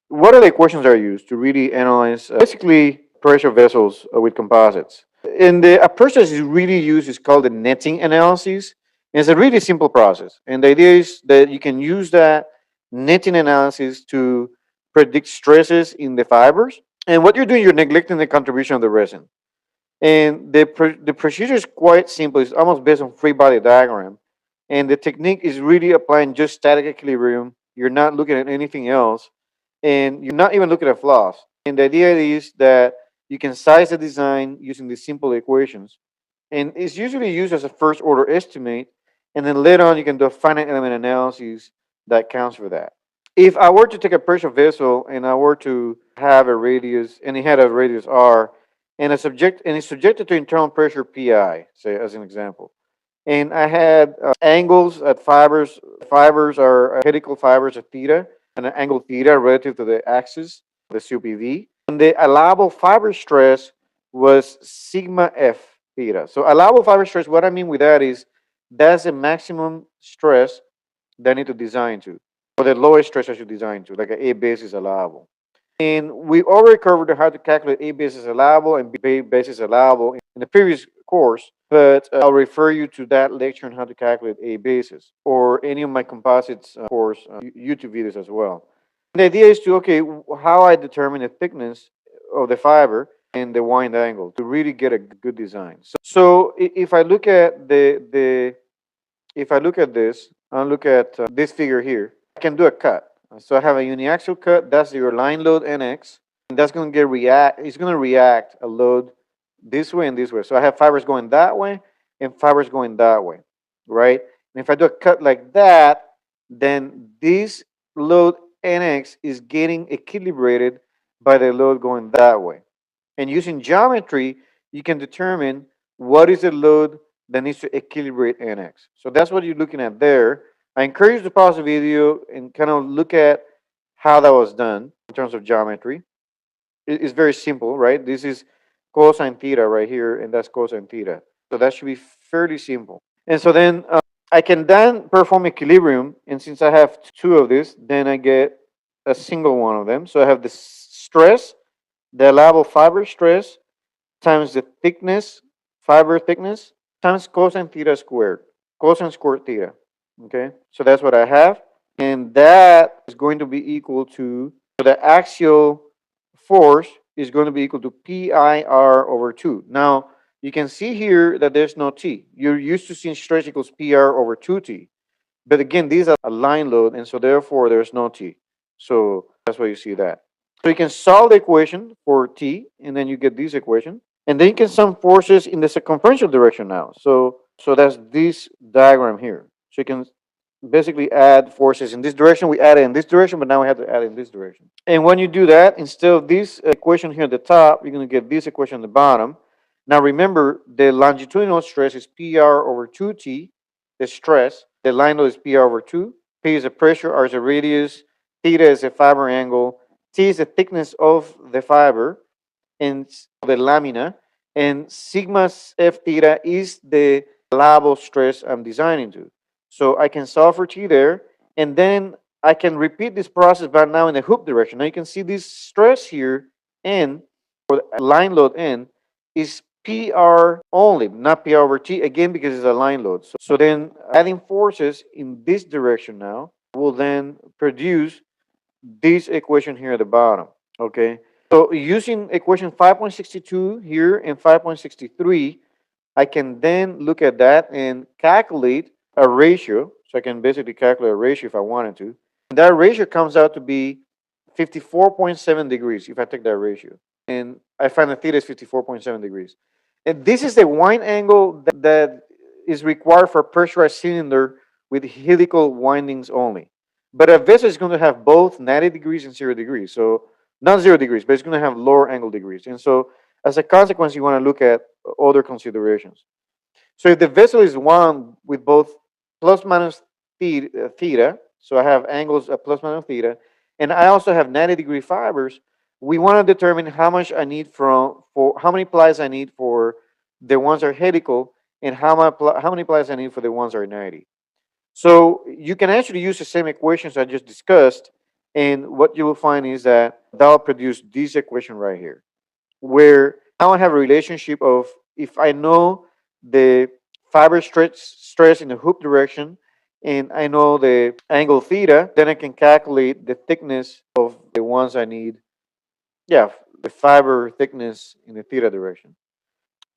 what are the equations that are used to really analyze basically pressure vessels with composites. And the approach that is really used is called the netting analysis. And it's a really simple process. And the idea is that you can use that netting analysis to predict stresses in the fibers. And what you're doing, you're neglecting the contribution of the resin. And the procedure is quite simple. It's almost based on free body diagram. And the technique is really applying just static equilibrium. You're not looking at anything else. And you're not even looking at flaws. And the idea is that you can size the design using these simple equations. And it's usually used as a first order estimate. And then later on, you can do a finite element analysis that counts for that. If I were to take a pressure vessel and I were to have a radius, and it had a radius R, and it's subjected to internal pressure PI, say as an example, and I had angles at fibers. Fibers are helical fibers at theta, and an angle theta relative to the axis, the COPV. And the allowable fiber stress was sigma F theta. So allowable fiber stress, what I mean with that is that's the maximum stress that I need to design to, or the lowest stress I should design to, like an A base is allowable. And we already covered how to calculate A basis allowable and B basis allowable in the previous course, but I'll refer you to that lecture on how to calculate A basis or any of my composites course YouTube videos as well. The idea is to, okay, how I determine the thickness of the fiber and the wind angle to really get a good design. So if I look at if I look at this, I'll look at this figure here. I can do a cut. So I have a uniaxial cut. That's your line load NX. And that's going to it's going to react a load this way and this way. So I have fibers going that way and fibers going that way, right? And if I do a cut like that, then this load NX is getting equilibrated by the load going that way. And using geometry, you can determine what is the load that needs to equilibrate NX. So that's what you're looking at there. I encourage you to pause the video and kind of look at how that was done in terms of geometry. It's very simple, right? This is cosine theta right here, and that's cosine theta. So that should be fairly simple. And so then I can then perform equilibrium, and since I have two of this, then I get a single one of them. So I have the stress, the allowable fiber stress, times the thickness, fiber thickness, times cosine theta squared, cosine squared theta. Okay, so that's what I have. And that is going to be equal to, so the axial force is going to be equal to PIR over 2. Now, you can see here that there's no T. You're used to seeing stress equals PR over 2T. But again, these are a line load, and so therefore there's no T. So that's why you see that. So you can solve the equation for T, and then you get this equation. And then you can sum forces in the circumferential direction now. So that's this diagram here. So you can basically add forces in this direction. We added in this direction, but now we have to add in this direction. And when you do that, instead of this equation here at the top, you're going to get this equation at the bottom. Now remember, the longitudinal stress is PR over 2T, the stress. The line load is PR over 2. P is the pressure, R is the radius, theta is the fiber angle, T is the thickness of the fiber, and the lamina, and sigma F theta is the allowable stress I'm designing to. So I can solve for T there, and then I can repeat this process, but now in the hoop direction. Now you can see this stress here, N, or the line load N, is PR only, not PR over T, again, because it's a line load. So then adding forces in this direction now will then produce this equation here at the bottom, okay? So using equation 5.62 here and 5.63, I can then look at that and calculate a ratio. So I can basically calculate a ratio if I wanted to. And that ratio comes out to be 54.7 degrees if I take that ratio. And I find that theta is 54.7 degrees. And this is the wind angle that is required for a pressurized cylinder with helical windings only. But a vessel is going to have both 90 degrees and 0 degrees. So not 0 degrees, but it's going to have lower angle degrees. And so as a consequence, you want to look at other considerations. So if the vessel is wound with both plus minus theta, so I have angles at plus minus theta, and I also have 90-degree fibers, we want to determine how much I need for how many plies I need for the ones that are helical, and how many plies I need for the ones that are 90. So you can actually use the same equations I just discussed, and what you will find is that will produce this equation right here, where now I have a relationship of, if I know the fiber stress in the hoop direction, and I know the angle theta, then I can calculate the thickness of the ones I need. Yeah, the fiber thickness in the theta direction.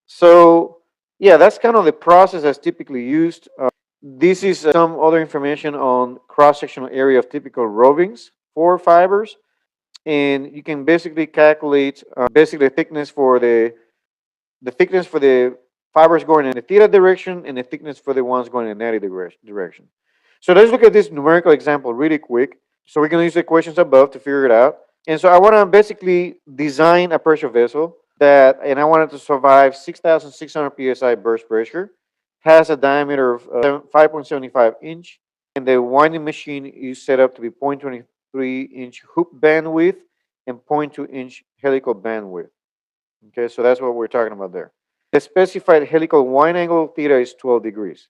So yeah, that's kind of the process that's typically used. This is some other information on cross-sectional area of typical rovings for fibers, and you can basically calculate basically the thickness for the fibers going in the theta direction and the thickness for the ones going in the 90 direction. So let's look at this numerical example really quick. So we're going to use the equations above to figure it out. And so I want to basically design a pressure vessel and I want it to survive 6,600 psi burst pressure, has a diameter of 5.75 inch, and the winding machine is set up to be 0.23 inch hoop bandwidth and 0.2 inch helical bandwidth. Okay, so that's what we're talking about there. The specified helical wind angle theta is 12 degrees.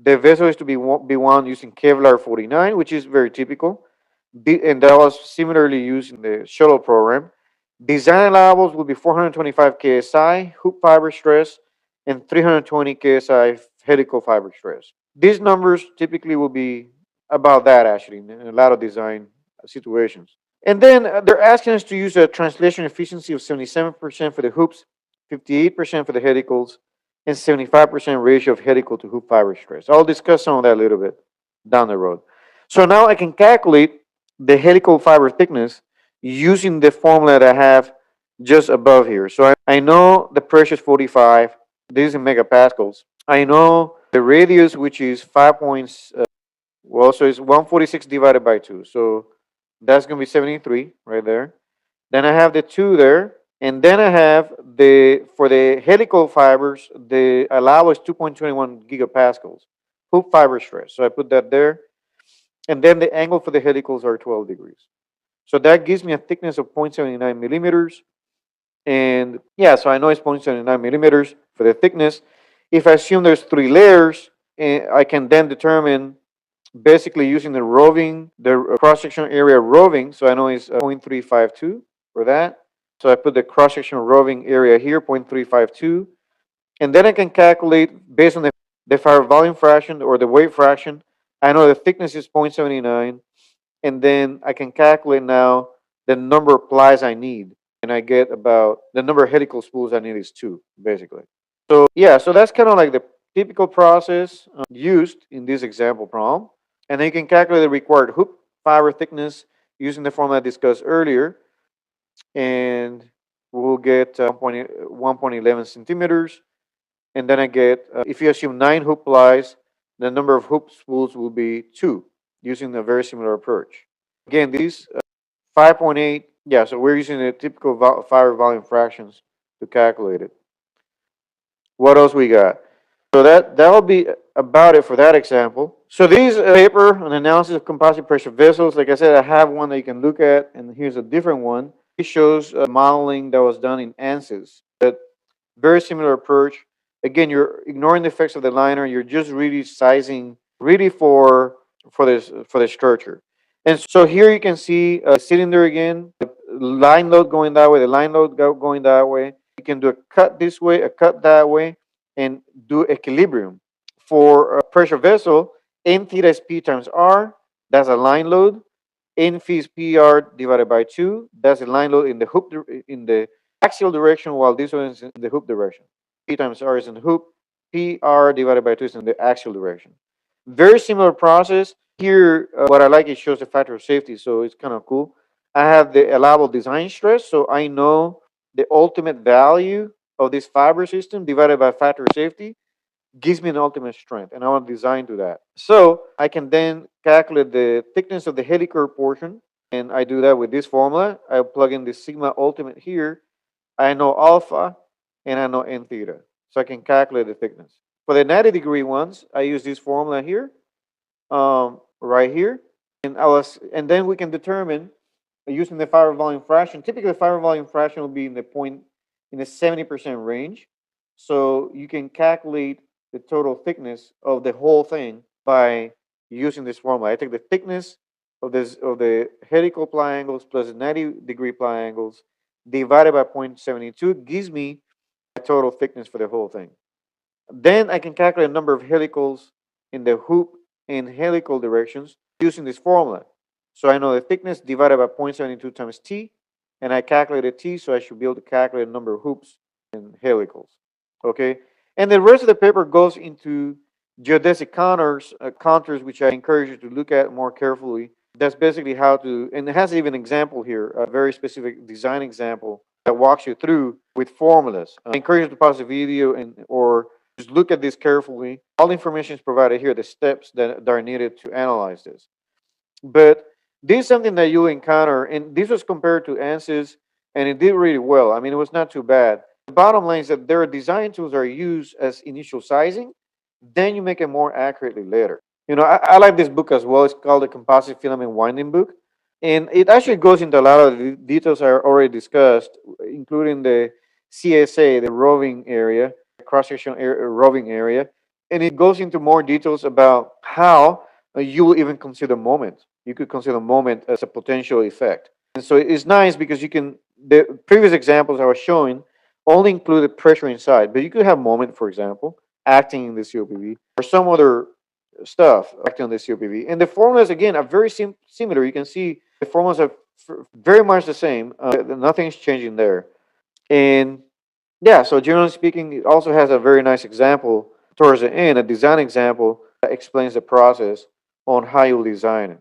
The vessel is to be wound using Kevlar 49, which is very typical. And that was similarly used in the shuttle program. Design allowables will be 425 KSI hoop fiber stress and 320 KSI helical fiber stress. These numbers typically will be about that actually in a lot of design situations. And then they're asking us to use a translation efficiency of 77% for the hoops, 58% for the helicals, and 75% ratio of helical to hoop fiber stress. I'll discuss some of that a little bit down the road. So now I can calculate the helical fiber thickness using the formula that I have just above here. So I know the pressure is 45. This is in megapascals. I know the radius, which is 5 points. Well, so it's 146 divided by 2. So that's going to be 73 right there. Then I have the 2 there. And then I have for the helical fibers, the allow is 2.21 gigapascals, hoop fiber stress. So I put that there. And then the angle for the helicals are 12 degrees. So that gives me a thickness of 0.79 millimeters. And yeah, so I know it's 0.79 millimeters for the thickness. If I assume there's 3 layers, I can then determine basically using the cross-section area roving. So I know it's 0.352 for that. So I put the cross-section roving area here, 0.352. And then I can calculate based on the fiber volume fraction or the weight fraction. I know the thickness is 0.79. And then I can calculate now the number of plies I need. And I get about the number of helical spools I need is 2, basically. So yeah, so that's kind of like the typical process used in this example problem. And then you can calculate the required hoop fiber thickness using the formula I discussed earlier. And we'll get 1.11 centimeters. And then I get, if you assume 9 hoop plies, the number of hoop spools will be 2 using a very similar approach. Again, these 5.8, yeah, so we're using the typical fiber volume fractions to calculate it. What else we got? So that'll be about it for that example. So these paper, an analysis of composite pressure vessels. Like I said, I have one that you can look at, and here's a different one. It shows modeling that was done in ANSYS. But very similar approach. Again, you're ignoring the effects of the liner. You're just really sizing, really for the structure. And so here you can see a cylinder again, the line load going that way, the line load going that way. You can do a cut this way, a cut that way, and do equilibrium. For a pressure vessel, N theta is P times R. That's a line load. N phi is PR divided by 2. That's the line load in the hoop in the axial direction, while this one is in the hoop direction. P times R is in the hoop. PR divided by 2 is in the axial direction. Very similar process. Here, what I like, it shows the factor of safety, so it's kind of cool. I have the allowable design stress, so I know the ultimate value of this fiber system divided by factor of safety gives me an ultimate strength, and I want to design to that. So I can then calculate the thickness of the helical portion, and I do that with this formula. I plug in the sigma ultimate here. I know alpha, and I know n theta, so I can calculate the thickness. For the 90-degree ones, I use this formula here, right here, and then we can determine using the fiber volume fraction. Typically, the fiber volume fraction will be in the 70% range. So you can calculate the total thickness of the whole thing by using this formula. I take the thickness of the helical ply angles plus the 90-degree ply angles divided by 0.72 gives me a total thickness for the whole thing. Then I can calculate the number of helicals in the hoop in helical directions using this formula. So I know the thickness divided by 0.72 times t, and I calculated t, so I should be able to calculate the number of hoops and helicals. Okay, and the rest of the paper goes into geodesic contours, which I encourage you to look at more carefully. That's basically how to, and it has even an example here, a very specific design example that walks you through with formulas. I encourage you to pause the video or just look at this carefully. All the information is provided here, the steps that are needed to analyze this. But this is something that you'll encounter, and this was compared to ANSYS, and it did really well. I mean, it was not too bad. The bottom line is that their design tools are used as initial sizing, then you make it more accurately later. I like this book as well. It's called the Composite Filament Winding Book. And it actually goes into a lot of the details I already discussed, including the CSA, the roving area, cross-section roving area. And it goes into more details about how you will even consider moment. You could consider moment as a potential effect. And so it's nice because the previous examples I was showing only included pressure inside, but you could have moment, for example, acting in the COPV, or some other stuff acting on the COPV. And the formulas, again, are very similar. You can see the formulas are very much the same. Nothing's changing there. And yeah, so generally speaking, it also has a very nice example towards the end, a design example that explains the process on how you design it.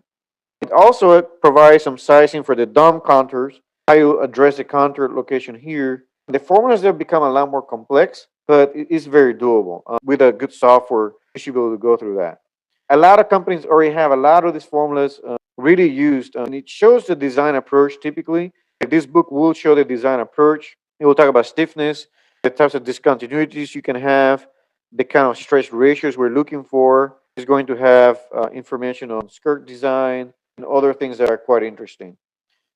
It also provides some sizing for the dome contours, how you address the contour location here. The formulas there become a lot more complex, but it is very doable. With a good software, you should be able to go through that. A lot of companies already have a lot of these formulas really used, and it shows the design approach typically. This book will show the design approach. It will talk about stiffness, the types of discontinuities you can have, the kind of stress ratios we're looking for. It's going to have information on skirt design and other things that are quite interesting.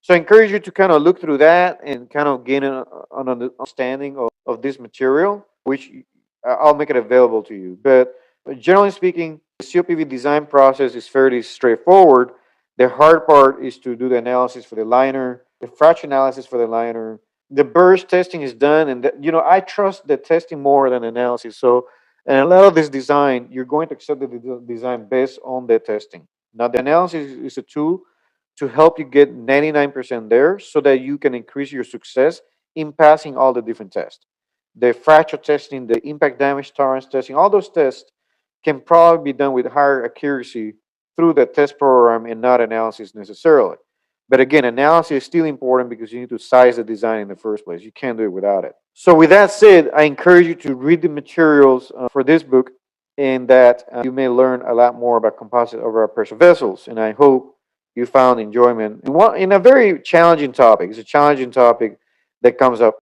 So I encourage you to kind of look through that and kind of gain an understanding of this material, which I'll make it available to you. But generally speaking, the COPV design process is fairly straightforward. The hard part is to do the analysis for the liner, the fracture analysis for the liner. The burst testing is done, and I trust the testing more than analysis. So, and a lot of this design, you're going to accept the design based on the testing. Now, the analysis is a tool to help you get 99% there so that you can increase your success in passing all the different tests. The fracture testing, the impact damage tolerance testing, all those tests can probably be done with higher accuracy through the test program and not analysis necessarily. But again, analysis is still important because you need to size the design in the first place. You can't do it without it. So, with that said, I encourage you to read the materials for this book, and that you may learn a lot more about composite overwrapped pressure vessels. And I hope you found enjoyment in a very challenging topic. It's a challenging topic that comes up